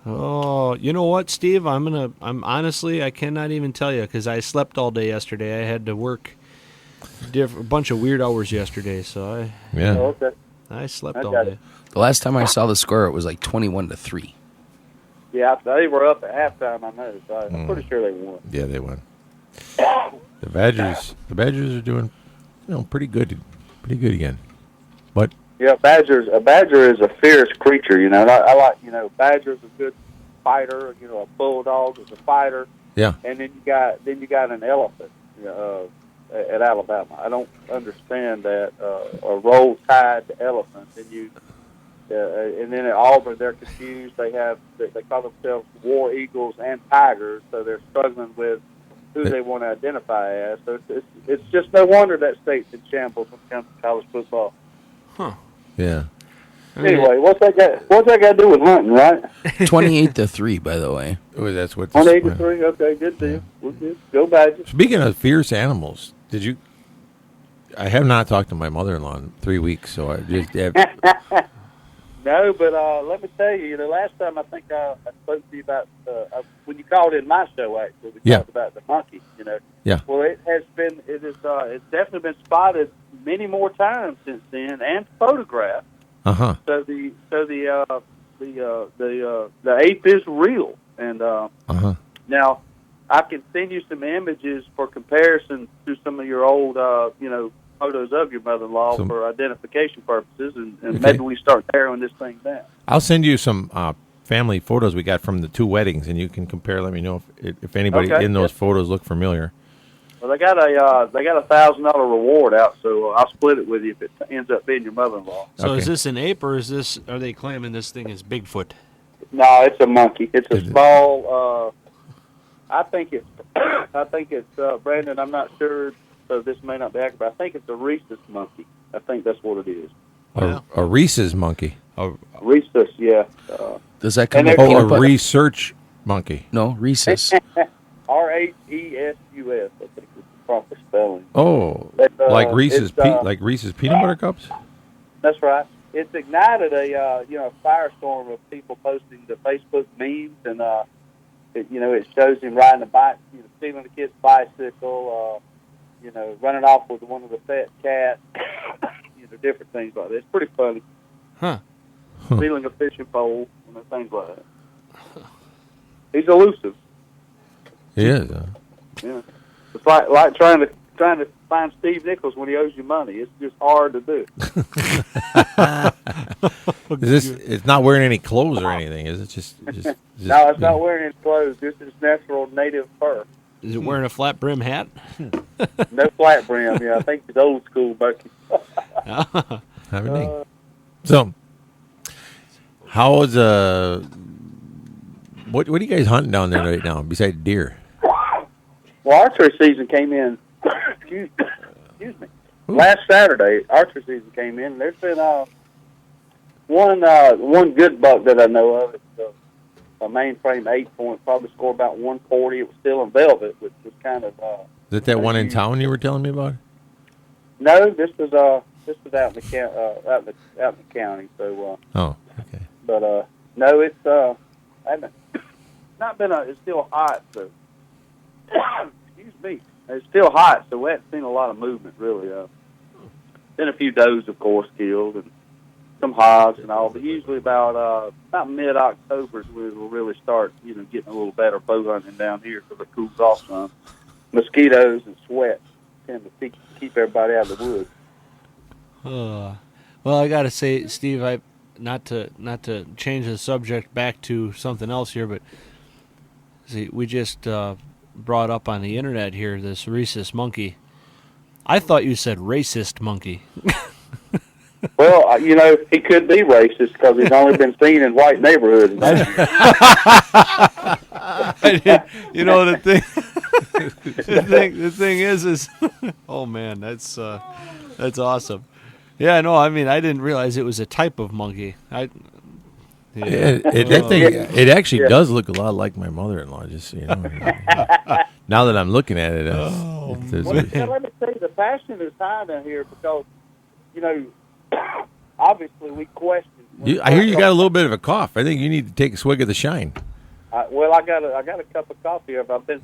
Speaker 2: Oh, you know what, Steve? I'm honestly, I cannot even tell you because I slept all day yesterday. I had to work a bunch of weird hours yesterday, so
Speaker 3: Yeah.
Speaker 11: Oh, okay.
Speaker 2: I slept
Speaker 11: I
Speaker 2: all
Speaker 11: got
Speaker 2: day.
Speaker 11: it.
Speaker 4: The last time I saw the score, it was like 21-3.
Speaker 11: Yeah, they were up at halftime, I know. So I'm pretty sure they won.
Speaker 3: Yeah, they won. The Badgers are doing, pretty good again. But
Speaker 11: Yeah, a badger is a fierce creature, And I like, Badger's a good fighter. A bulldog is a fighter.
Speaker 3: yeah,
Speaker 11: And then you got an elephant at Alabama. I don't understand that a Roll Tide elephant, and then at Auburn they're confused. They call themselves War Eagles and Tigers, so they're struggling with who they want to identify as. So it's just no wonder that state's in shambles when it comes to college football.
Speaker 3: yeah.
Speaker 11: Anyway, what's that got to do with hunting, right?
Speaker 4: 28-3, by the way.
Speaker 3: Oh, that's what.
Speaker 11: 183. Okay, good deal. We're good. Go Badgers.
Speaker 3: Speaking of fierce animals, I have not talked to my mother-in-law in 3 weeks, so I just have.
Speaker 11: No, but let me tell you, last time I think I spoke to you about when you called in my show. Actually, we talked about the monkey.
Speaker 3: Yeah.
Speaker 11: Well, it's definitely been spotted many more times since then, and photographed.
Speaker 3: Uh-huh.
Speaker 11: So the ape is real, and
Speaker 3: Uh-huh.
Speaker 11: now I can send you some images for comparison to some of your old photos of your mother-in-law for identification purposes, and
Speaker 3: Okay.
Speaker 11: maybe we start narrowing this thing down.
Speaker 3: I'll send you some family photos we got from the 2 weddings, and you can compare. Let me know if anybody
Speaker 11: Okay,
Speaker 3: in those
Speaker 11: yeah.
Speaker 3: photos look familiar.
Speaker 11: Well, they got a $1,000 reward out, so I'll split it with you if it ends up being your mother-in-law.
Speaker 2: So
Speaker 3: Okay.
Speaker 2: is this an ape, or are they claiming this thing is Bigfoot?
Speaker 11: No, it's a monkey. It's a small. I think it's Brandon. I'm not sure, so this may not be accurate. But I think it's a rhesus monkey. I think that's what it is.
Speaker 3: A Reese's monkey.
Speaker 11: Rhesus, yeah.
Speaker 4: Does that come
Speaker 11: and
Speaker 4: with
Speaker 11: they're-
Speaker 4: peanut
Speaker 3: A
Speaker 4: butter?
Speaker 3: research monkey.
Speaker 4: No, Reese's.
Speaker 11: RHESUS. I think is the proper spelling.
Speaker 3: Oh,
Speaker 11: But,
Speaker 3: like Reese's
Speaker 11: it's,
Speaker 3: like Reese's peanut butter cups.
Speaker 11: That's right. It's ignited a firestorm of people posting the Facebook memes, and it shows him riding a bike, stealing a kid's bicycle, running off with one of the fat cats, different things like that. It's pretty funny.
Speaker 2: Huh.
Speaker 11: Stealing a fishing pole and things like that. He's elusive.
Speaker 3: He is.
Speaker 11: Yeah. It's like trying to find Steve Nichols when he owes you money. It's just hard to do.
Speaker 3: It's not wearing any clothes or anything, is it? Just
Speaker 11: No, it's not wearing his clothes. This is natural native fur.
Speaker 2: Is it wearing a flat brim hat?
Speaker 11: No flat brim. Yeah, I think it's old school, Bucky.
Speaker 3: Have a thing. So, how is what are you guys hunting down there right now besides deer?
Speaker 11: Well, archery season came in. excuse me. Last Saturday, archery season came in. And there's been one good buck that I know of. It's a mainframe 8-point, probably scored about 140. It was still in velvet, which was kind of.
Speaker 3: Is it that one in town you were telling me about?
Speaker 11: No, this was out in the county. So.
Speaker 3: Oh, okay.
Speaker 11: But no, it's I haven't not been. It's still hot, so. Excuse me. It's still hot, so we haven't seen a lot of movement, really. Been a few does, of course, killed, and some hogs and all, but usually about mid-October is when we'll really start, getting a little better bow hunting down here because it cools off some. Mosquitoes and sweat tend to keep everybody out of the woods.
Speaker 2: Well, I got to say, Steve, not to change the subject back to something else here, but see, we just brought up on the internet here this rhesus monkey. I thought you said racist monkey.
Speaker 11: Well, he could be racist because he's only been seen in white neighborhoods.
Speaker 2: The thing is, oh man, that's awesome. Yeah, no, I mean, I didn't realize it was a type of monkey.
Speaker 3: It actually does look a lot like my mother-in-law. Just so you know. Now that I'm looking at it,
Speaker 11: let me tell you, the passion is high down here because, obviously we question.
Speaker 3: I hear you got a little bit of a cough. I think you need to take a swig of the shine.
Speaker 11: Well, I got a cup of coffee. I've been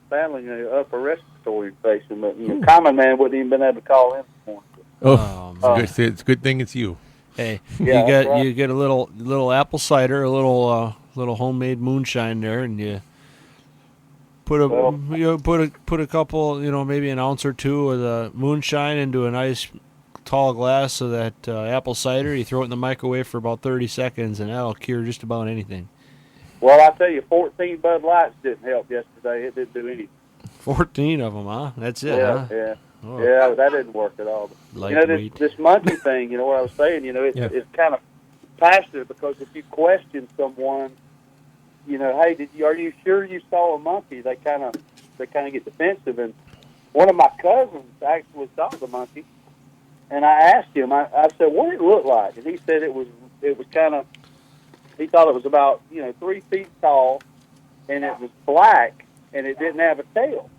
Speaker 11: battling an upper respiratory infection, but common man wouldn't even been able to call in this morning.
Speaker 3: It's a good thing it's you.
Speaker 2: Hey,
Speaker 11: Yeah,
Speaker 2: you get a little apple cider, a little homemade moonshine there, and you put a couple, maybe an ounce or two of the moonshine into a nice tall glass of that apple cider. You throw it in the microwave for about 30 seconds, and that'll cure just about anything.
Speaker 11: Well, I tell you, 14 Bud Lights didn't help yesterday. It didn't do anything.
Speaker 2: 14 of them, huh? That's it,
Speaker 11: Yeah,
Speaker 2: huh?
Speaker 11: yeah.
Speaker 2: Oh.
Speaker 11: Yeah, that didn't work at all. This monkey thing, what I was saying, it's kind of passionate because if you question someone, hey, are you sure you saw a monkey? They kind of get defensive. And one of my cousins actually saw the monkey, and I asked him, I said, what did it look like? And he said it was kind of, he thought it was about 3 feet tall, and it was black, and it didn't have a tail.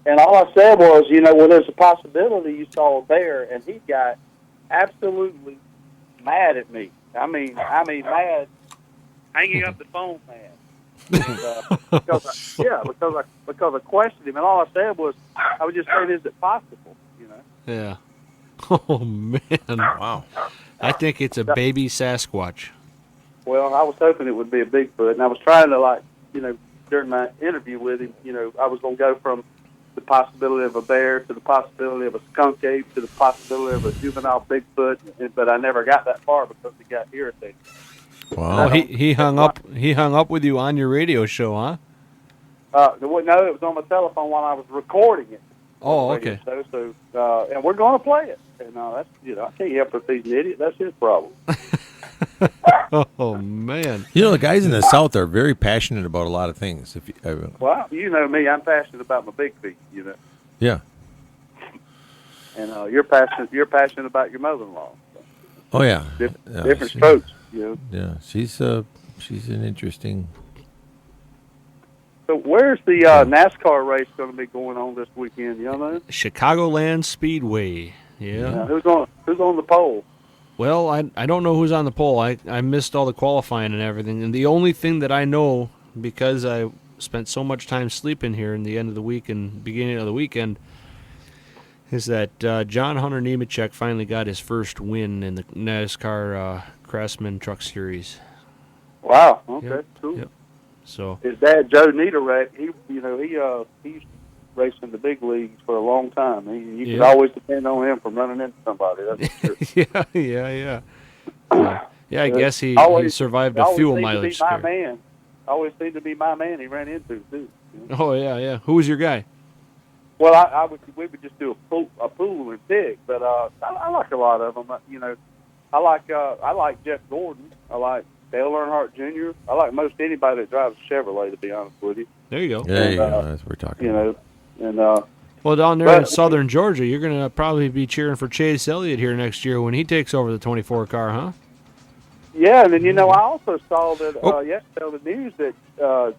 Speaker 11: And all I said was, well, there's a possibility you saw a bear, and he got absolutely mad at me. I mean, mad, hanging up the phone mad. And, because I questioned him, and all I said was, I was just saying, is it possible?
Speaker 2: Yeah. Oh man!
Speaker 3: Wow.
Speaker 2: I think it's a baby Sasquatch.
Speaker 11: Well, I was hoping it would be a Bigfoot, and I was trying to, during my interview with him, I was going to go from the possibility of a bear to the possibility of a skunk ape to the possibility of a juvenile Bigfoot, but I never got that far because he got irritated.
Speaker 3: Wow.
Speaker 2: Oh, he hung up. He hung up with you on your radio show, huh?
Speaker 11: No, it was on my telephone while I was recording it.
Speaker 2: Oh,
Speaker 11: on the radio
Speaker 2: okay.
Speaker 11: show, so, and we're going to play it. And that's, I can't help if he's an idiot. That's his problem.
Speaker 2: Oh man.
Speaker 3: The guys in the South are very passionate about a lot of things.
Speaker 11: Well, you know me. I'm passionate about my big feet.
Speaker 3: Yeah.
Speaker 11: And you're passionate about your mother-in-law. So.
Speaker 3: Oh yeah.
Speaker 11: Different strokes.
Speaker 3: Yeah, she's an interesting.
Speaker 11: So where's the NASCAR race going to be going on this weekend? You know?
Speaker 2: Chicagoland Speedway. Yeah.
Speaker 11: Who's on the pole?
Speaker 2: Well, I don't know who's on the pole. I missed all the qualifying and everything. And the only thing that I know, because I spent so much time sleeping here in the end of the week and beginning of the weekend, is that John Hunter Nemechek finally got his first win in the NASCAR Craftsman Truck Series.
Speaker 11: Wow. Okay. Cool.
Speaker 2: Yep. So
Speaker 11: his dad, Joe Niederrecht, he's raced in the big leagues for a long time. You can always depend on him from running into somebody. That's for sure.
Speaker 2: Yeah. I guess he survived a
Speaker 11: always
Speaker 2: fuel
Speaker 11: seemed
Speaker 2: mileage
Speaker 11: to be my
Speaker 2: scare.
Speaker 11: man. Always seemed to be my man. He ran into too.
Speaker 2: Oh yeah. Who was your guy?
Speaker 11: Well, we would just do a pool and pick, but I like a lot of them. I like Jeff Gordon. I like Dale Earnhardt Jr. I like most anybody that drives a Chevrolet. To be honest with you.
Speaker 2: There you go.
Speaker 3: There you go. That's what we're talking about.
Speaker 2: Well, down there in southern Georgia, you're going to probably be cheering for Chase Elliott here next year when he takes over the 24 car, huh?
Speaker 11: Yeah, and then I also saw that yesterday on the news that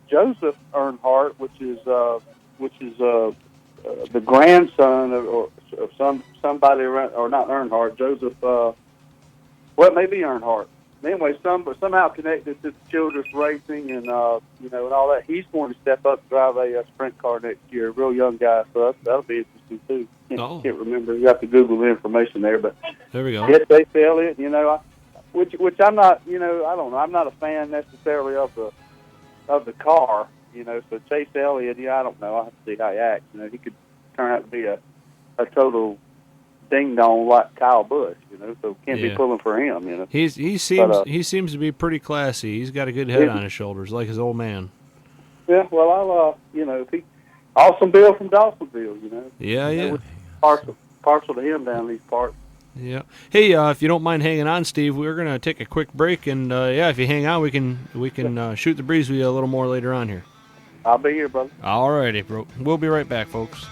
Speaker 11: Joseph Earnhardt, which is the grandson of somebody around, or not Earnhardt, Joseph. It may be Earnhardt. Anyway, somehow connected to Childress Racing and and all that. He's going to step up and drive a sprint car next year. A real young guy, so that'll be interesting too. Can't remember. You have to Google the information there, but
Speaker 2: there we go.
Speaker 11: Yes, Chase Elliott. Which I'm not. I don't know. I'm not a fan necessarily of the car. So Chase Elliott. I don't know. I have to see how he acts. He could turn out to be a total ding dong like Kyle Busch, so can't be pulling for him,
Speaker 2: He seems to be pretty classy. He's got a good head on his shoulders, like his old man.
Speaker 11: Yeah, well, if he awesome Bill from Dawsonville,
Speaker 2: Yeah.
Speaker 11: Partial to him down these parts.
Speaker 2: Yeah. Hey, if you don't mind hanging on, Steve, we're gonna take a quick break, and if you hang on, we can shoot the breeze with you a little more later on here.
Speaker 11: I'll be here, brother.
Speaker 2: All righty, bro. We'll be right back, folks.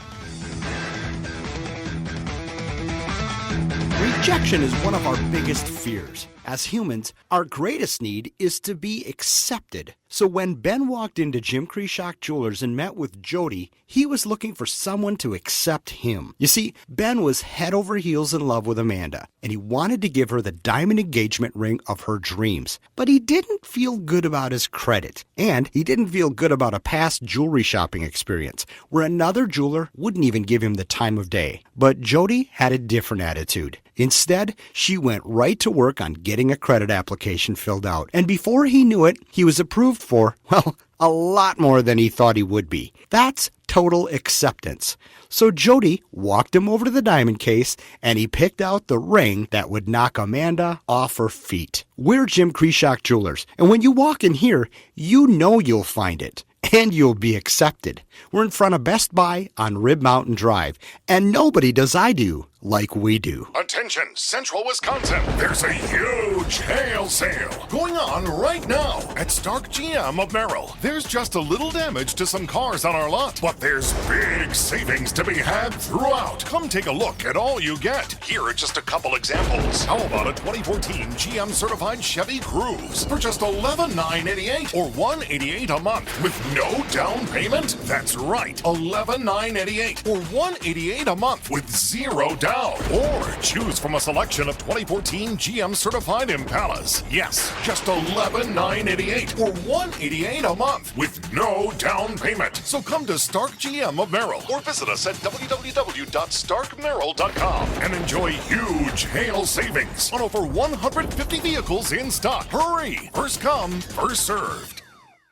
Speaker 12: Rejection is one of our biggest fears. As humans, our greatest need is to be accepted. So when Ben walked into Jim Krishock Jewelers and met with Jody, he was looking for someone to accept him. You see, Ben was head over heels in love with Amanda, and he wanted to give her the diamond engagement ring of her dreams. But he didn't feel good about his credit, and he didn't feel good about a past jewelry shopping experience where another jeweler wouldn't even give him the time of day. But Jody had a different attitude. Instead, she went right to work on getting a credit application filled out. And before he knew it, he was approved for, well, a lot more than he thought he would be. That's total acceptance. So Jody walked him over to the diamond case, and he picked out the ring that would knock Amanda off her feet. We're Jim Krishock Jewelers, and when you walk in here, you know you'll find it. And you'll be accepted. We're in front of Best Buy on Rib Mountain Drive, and nobody does I do like we do.
Speaker 13: Attention, Central Wisconsin. There's a huge hail sale going on right now at Stark GM of Merrill. There's just a little damage to some cars on our lot, but there's big savings to be had throughout. Come take a look at all you get. Here are just a couple examples. How about a 2014 GM certified Chevy Cruze for just $11,988 or $188 a month with no down payment? That's right, $11,988 or $188 a month with zero down. Or choose from a selection of 2014 GM certified Impalas. Yes, just $11,988 or $188 a month with no down payment. So come to Stark GM of Merrill or visit us at www.starkmerrill.com and enjoy huge hail savings on over 150 vehicles in stock. Hurry! First come, first served.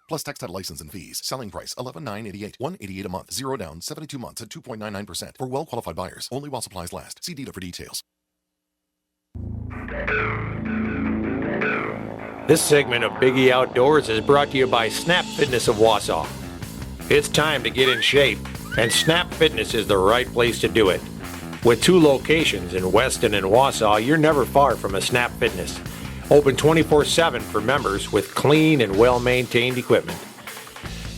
Speaker 13: Plus tax, title, license, and fees. Selling price $11,988. $188 a month. Zero down. 72 months at 2.99% for well-qualified buyers. Only while supplies last. See dealer for details.
Speaker 1: This segment of Biggie Outdoors is brought to you by Snap Fitness of Wausau. It's time to get in shape, and Snap Fitness is the right place to do it. With 2 locations in Weston and Wausau, you're never far from a Snap Fitness. Open 24/7 for members with clean and well-maintained equipment.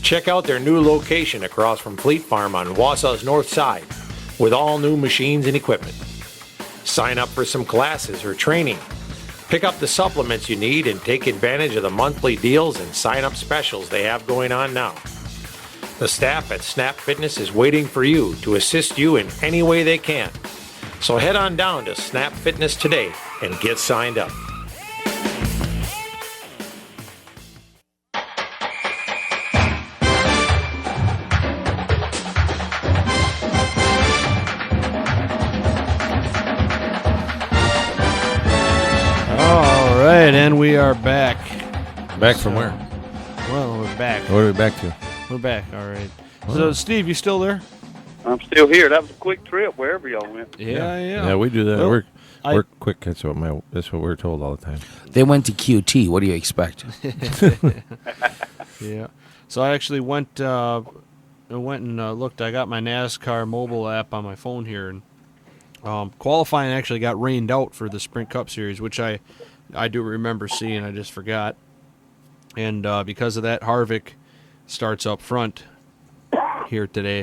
Speaker 1: Check out their new location across from Fleet Farm on Wausau's north side with all new machines and equipment. Sign up for some classes or training. Pick up the supplements you need and take advantage of the monthly deals and sign-up specials they have going on now. The staff at Snap Fitness is waiting for you to assist you in any way they can. So head on down to Snap Fitness today and get signed up.
Speaker 2: All right, and we are back.
Speaker 3: Back from where?
Speaker 2: Well, we're back.
Speaker 3: What are we back to?
Speaker 2: We're back, all right. So, Steve, you still there?
Speaker 11: I'm still here. That was a quick trip wherever y'all went.
Speaker 2: Yeah.
Speaker 3: Yeah, we do that.
Speaker 2: Well,
Speaker 3: we're quick. That's what we're told all the time.
Speaker 4: They went to QT. What do you expect?
Speaker 2: Yeah. So I actually went and looked. I got my NASCAR mobile app on my phone here, and qualifying actually got rained out for the Sprint Cup Series, which I do remember seeing. I just forgot. And because of that, Harvick starts up front here today.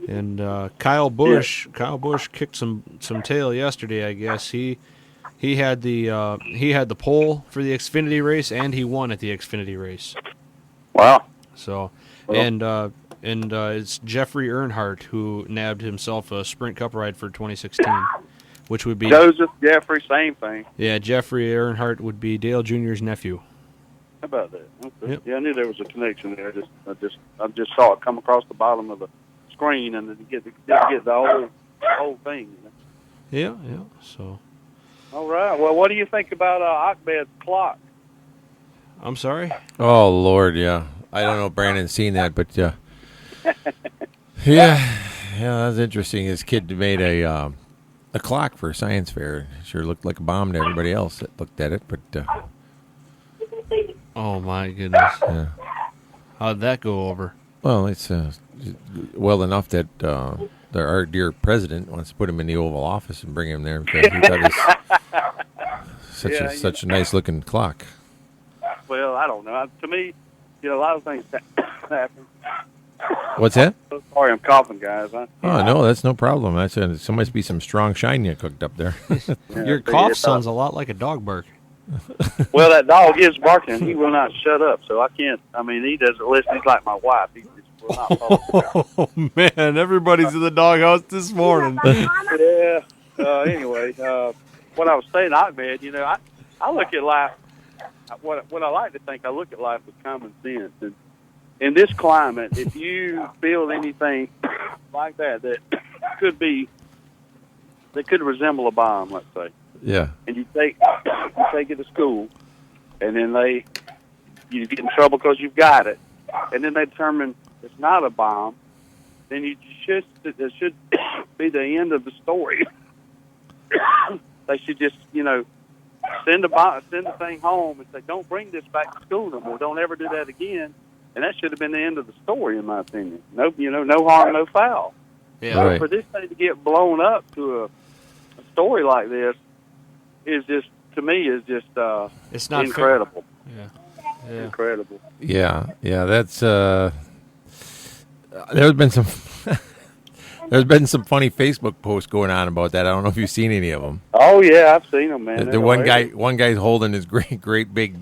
Speaker 2: And Kyle Busch kicked some tail yesterday, I guess. He had the pole for the Xfinity race, and he won at the Xfinity race.
Speaker 11: Wow.
Speaker 2: So, and it's Jeffrey Earnhardt who nabbed himself a Sprint Cup ride for 2016, which would be
Speaker 11: Joseph, Jeffrey, same thing.
Speaker 2: Yeah, Jeffrey Earnhardt would be Dale Jr.'s nephew.
Speaker 11: How about that? Okay.
Speaker 2: Yep.
Speaker 11: Yeah, I knew there was a connection there. I just saw it come across the bottom of the screen, and then get the whole thing. You know?
Speaker 2: Yeah. So.
Speaker 11: All right. Well, what do you think about Ahmed's clock?
Speaker 2: I'm sorry.
Speaker 3: Oh Lord, yeah. I don't know if Brandon's seen that, but yeah, that's interesting. This kid made a clock for a science fair. It sure looked like a bomb to everybody else that looked at it, but.
Speaker 2: Oh my goodness!
Speaker 3: Yeah.
Speaker 2: How'd that go over?
Speaker 3: Well, it's well enough that our dear president wants to put him in the Oval Office and bring him there because he thought it's such a nice looking clock.
Speaker 11: Well, I don't know. To me, a lot of things happen.
Speaker 3: What's that?
Speaker 11: So sorry, I'm coughing, guys.
Speaker 3: Oh no, that's no problem. There must be some strong shine you cooked up there.
Speaker 2: Your cough sounds a lot like a dog bark.
Speaker 11: Well, that dog is barking. He will not shut up, so I can't. I mean, he doesn't listen. He's like my wife. He just will not follow.
Speaker 2: Oh man, everybody's in the doghouse this morning.
Speaker 11: Yeah. Anyway, what I was saying, Ahmed, I look at life. What I like to think, I look at life with common sense. And in this climate, if you feel anything like that could resemble a bomb, let's say.
Speaker 3: Yeah.
Speaker 11: And you take it to school, and then you get in trouble because you've got it, and then they determine it's not a bomb. Then it should be the end of the story. They should just send the thing home and say, don't bring this back to school no more. Don't ever do that again. And that should have been the end of the story, in my opinion. No harm, no foul.
Speaker 2: Yeah.
Speaker 3: Right.
Speaker 11: For this thing to get blown up to a story like this is just, to me,
Speaker 2: it's not
Speaker 11: incredible.
Speaker 2: Fair. Yeah.
Speaker 11: Incredible.
Speaker 3: Yeah. That's there's been some funny Facebook posts going on about that. I don't know if you've seen any of them.
Speaker 11: Oh yeah, I've seen them, man.
Speaker 3: The one guy's holding his great big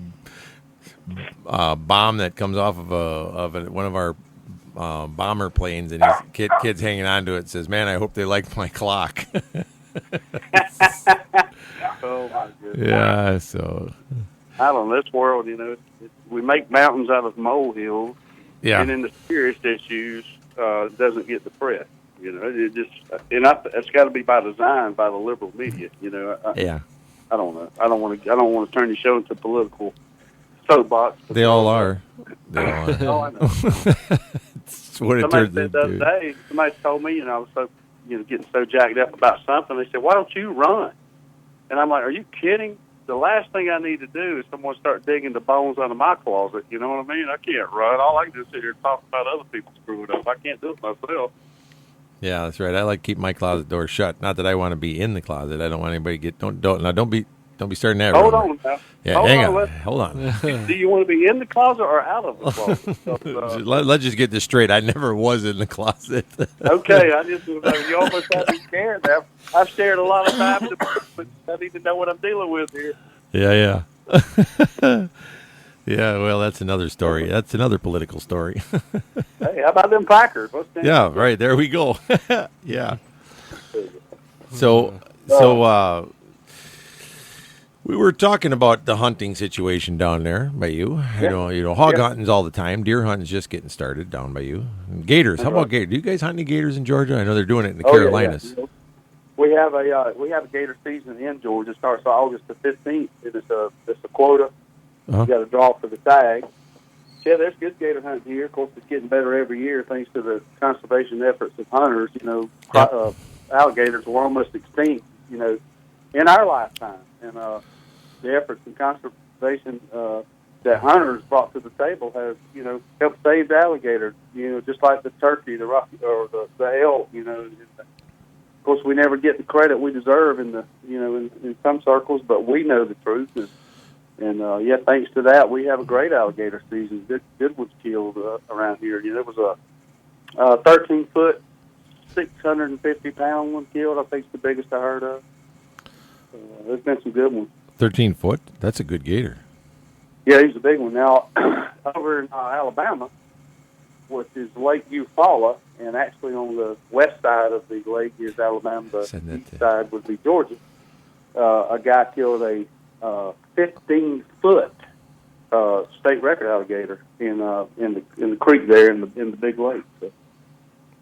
Speaker 3: bomb that comes off of one of our bomber planes, and his kid's hanging on to it. Says, "Man, I hope they like my clock."
Speaker 11: Oh my goodness.
Speaker 3: Yeah, so
Speaker 11: I don't know. This world, we make mountains out of molehills.
Speaker 3: Yeah.
Speaker 11: And then the serious issues doesn't get the press. It just, it's got to be by design by the liberal media.
Speaker 3: Yeah.
Speaker 11: I don't know. I don't want to turn the show into political soapbox.
Speaker 3: They all are. They all are.
Speaker 11: Oh, I know.
Speaker 3: It's what it turns
Speaker 11: said the other
Speaker 3: into.
Speaker 11: day, somebody told me, I was so, getting so jacked up about something. They said, "Why don't you run?" And I'm like, "Are you kidding? the last thing I need to do is someone start digging the bones out of my closet. You know what I mean? I can't run. All I can do is sit here and talk about other people screwing up. I can't do it myself.
Speaker 3: Yeah, that's right. I like to keep my closet door shut. Not that I want to be in the closet. I don't want anybody to get don't be starting that.
Speaker 11: Hold
Speaker 3: rumor.
Speaker 11: on now.
Speaker 3: Yeah, hang on. Hold on.
Speaker 11: Do you want to be in the closet or out of the closet?
Speaker 3: Let's just get this straight. I never was in the closet.
Speaker 11: Okay, I just you almost have me scared now. I've shared a lot of time, but I need to know what I'm dealing with here.
Speaker 3: Yeah. Yeah, well, that's another story. That's another political story.
Speaker 11: Hey, how about them Packers?
Speaker 3: Yeah, right. There we go. Yeah. So we were talking about the hunting situation down there by you.
Speaker 11: Yeah.
Speaker 3: You know, hog hunting's all the time. Deer hunting's just getting started down by you. And gators. How about gators? Do you guys hunt any gators in Georgia? I know they're doing it in the Carolinas.
Speaker 11: Yeah. We have a gator season in Georgia. It starts August the 15th. It's a quota.
Speaker 3: Uh-huh.
Speaker 11: You got to draw for the tag. Yeah, there's good gator hunting here. Of course, it's getting better every year thanks to the conservation efforts of hunters. You know, alligators were almost extinct, you know, in our lifetime. And the efforts and conservation that hunters brought to the table have, you know, helped save the alligator. You know, just like the turkey, the rocky, or the elk. You know, of course, we never get the credit we deserve in some circles, but we know the truth. And thanks to that, we have a great alligator season. Good ones killed around here. You know, there was a 13-foot, 650-pound one killed. I think it's the biggest I heard of. There's been some good ones.
Speaker 3: 13 foot? That's a good gator.
Speaker 11: Yeah, he's a big one. Now, over in Alabama, which is Lake Eufaula, and actually on the west side of the lake is Alabama. The east side would be Georgia. A guy killed a 15-foot state record alligator in the creek there in the big lake.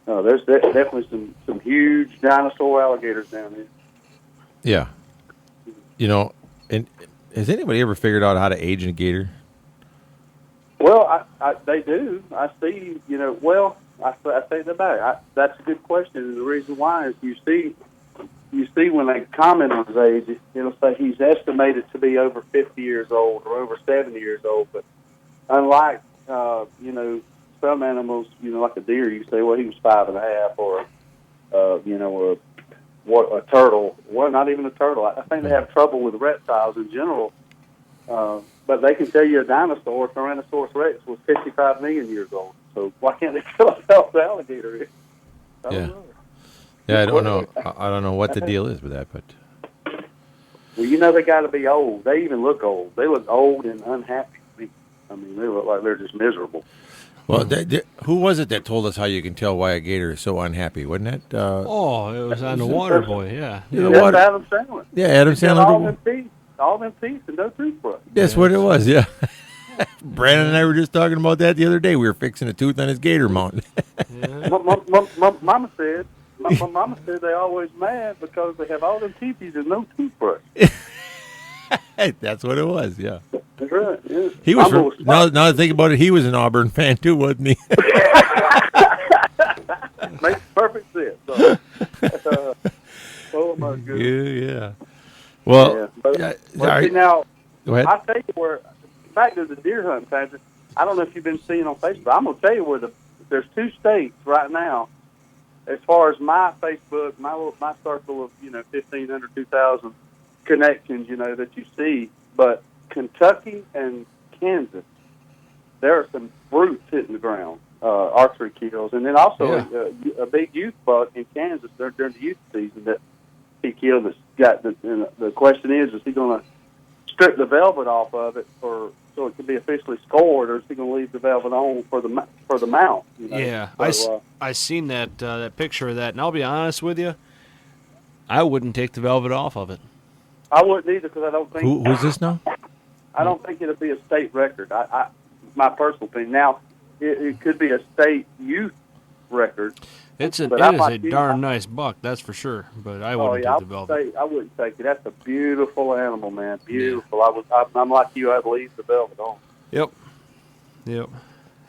Speaker 11: So, there's definitely some huge dinosaur alligators down there.
Speaker 3: Yeah. You know, and has anybody ever figured out how to age a gator?
Speaker 11: Well, they do. I see. You know, well, I say that back. That's a good question, and the reason why is you see when they comment on his age, it'll say he's estimated to be over 50 years old or over 70 years old. But unlike, you know, some animals, you know, like a deer, you say, well, he was 5.5, or, you know, a turtle. Well, not even a turtle. I think they have trouble with reptiles in general. But they can tell you a dinosaur, Tyrannosaurus Rex, was 55 million years old. So why can't they tell us how the alligator is? I don't know.
Speaker 3: Yeah, I don't know. I don't know what the deal is with that, but
Speaker 11: well, you know, they got to be old. They even look old. They look old and unhappy. I mean, they look like they're just miserable.
Speaker 3: Well, who was it that told us how you can tell why a gator is so unhappy? Wasn't that?
Speaker 2: It was on the Water Boy. Yeah.
Speaker 11: That's Adam Sandler.
Speaker 3: Yeah, Adam Sandler.
Speaker 11: All them teeth and no toothbrush.
Speaker 3: That's what it was. Yeah. Brandon and I were just talking about that the other day. We were fixing a tooth on his gator mount.
Speaker 11: My mama said. My mama said they always mad because they have all them teethies and no toothbrush.
Speaker 3: That's what it was, yeah.
Speaker 11: That's right, yeah.
Speaker 3: He was now that I think about it, he was an Auburn fan too, wasn't he?
Speaker 11: Makes perfect sense. So, oh my goodness.
Speaker 3: Yeah. Well,
Speaker 11: yeah. But see, now,
Speaker 3: go ahead.
Speaker 11: I'll tell you where, back to the deer hunting, Patrick, I don't know if you've been seeing on Facebook, I'm going to tell you where there's 2 states right now, as far as my Facebook, my circle of, you know, 1,500, 2,000 connections, you know, that you see, but Kentucky and Kansas, there are some brutes hitting the ground, archery kills, and then also a big youth buck in Kansas during the youth season that he killed. That's got the question is he going to strip the velvet off of it so it can be officially scored, or is he going to leave the velvet on for the mount? You know?
Speaker 2: Yeah,
Speaker 11: so,
Speaker 2: I seen that picture of that, and I'll be honest with you, I wouldn't take the velvet off of it.
Speaker 11: I wouldn't either, because I don't think.
Speaker 3: Who's this now?
Speaker 11: I don't think it'll be a state record. My personal opinion. Now, it could be a state youth record.
Speaker 2: It is a darn nice buck, that's for sure. But I wouldn't take the velvet.
Speaker 11: I wouldn't take it. That's a beautiful animal, man. Beautiful. Yeah. I'm like you. I'd leave the velvet on.
Speaker 2: Yep.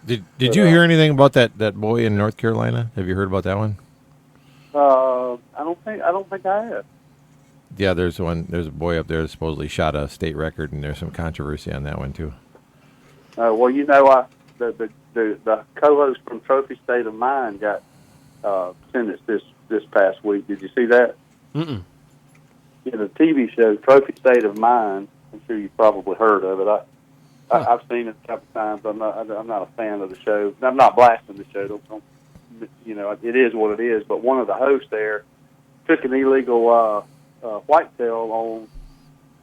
Speaker 3: Did you hear anything about that boy in North Carolina? Have you heard about that one?
Speaker 11: I don't think I have.
Speaker 3: Yeah, there's a boy up there that supposedly shot a state record, and there's some controversy on that one too.
Speaker 11: Well, the co-host from Trophy State of Mind got sentenced this past week. Did you see that?
Speaker 2: Mm-mm.
Speaker 11: In a TV show, Trophy State of Mind. I'm sure you've probably heard of it. I've seen it a couple times. I'm not a fan of the show. I'm not blasting the show. Don't it is what it is. But one of the hosts there took an illegal whitetail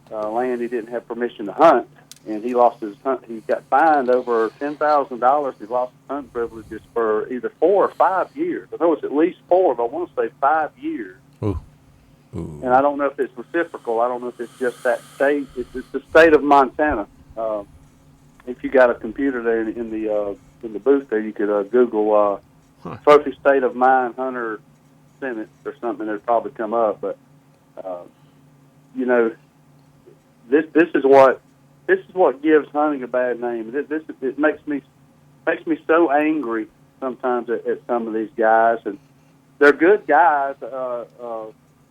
Speaker 11: on land he didn't have permission to hunt, and he lost his hunt. He got fined over $10,000. He lost his hunt privileges for either 4 or 5 years. I know it's at least 4, but I want to say 5 years.
Speaker 3: Ooh.
Speaker 11: And I don't know if it's reciprocal. I don't know if it's just that state. It's the state of Montana. If you got a computer there in the booth there, you could Google Trophy State of Mind Hunter Senate or something. It'll probably come up. But this is what gives hunting a bad name. It makes me so angry sometimes at some of these guys, and they're good guys.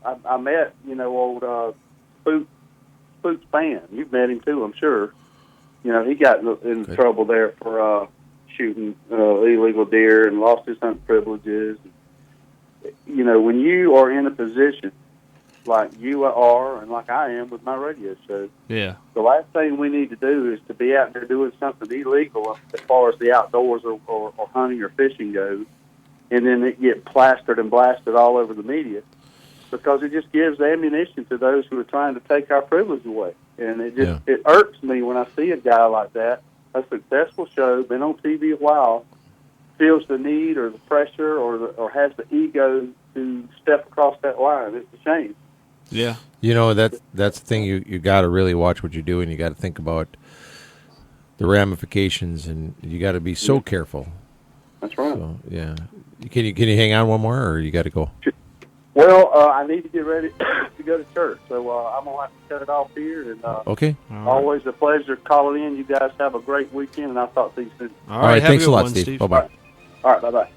Speaker 11: I met old Spook's fan. You've met him too, I'm sure. He got in trouble there for shooting illegal deer and lost his hunt privileges. When you are in a position like you are and like I am with my radio show,
Speaker 2: yeah,
Speaker 11: the last thing we need to do is to be out there doing something illegal as far as the outdoors or hunting or fishing goes, and then it get plastered and blasted all over the media, because it just gives ammunition to those who are trying to take our privilege away. And it irks me when I see a guy like that, a successful show, been on TV a while, feels the need or the pressure or has the ego to step across that line. It's a shame.
Speaker 2: Yeah.
Speaker 3: That's the thing. You got to really watch what you do, and you got to think about the ramifications, and you got to be so careful.
Speaker 11: That's right.
Speaker 3: So, yeah. Can you hang on one more, or you got to go?
Speaker 11: Well, I need to get ready to go to church, so I'm going to have to cut it off here. And
Speaker 3: okay.
Speaker 11: Always a pleasure calling in. You guys have a great weekend, and I'll talk to you soon.
Speaker 2: All right.
Speaker 3: Thanks a lot,
Speaker 2: one,
Speaker 3: Steve. Bye-bye.
Speaker 11: All right. Bye-bye.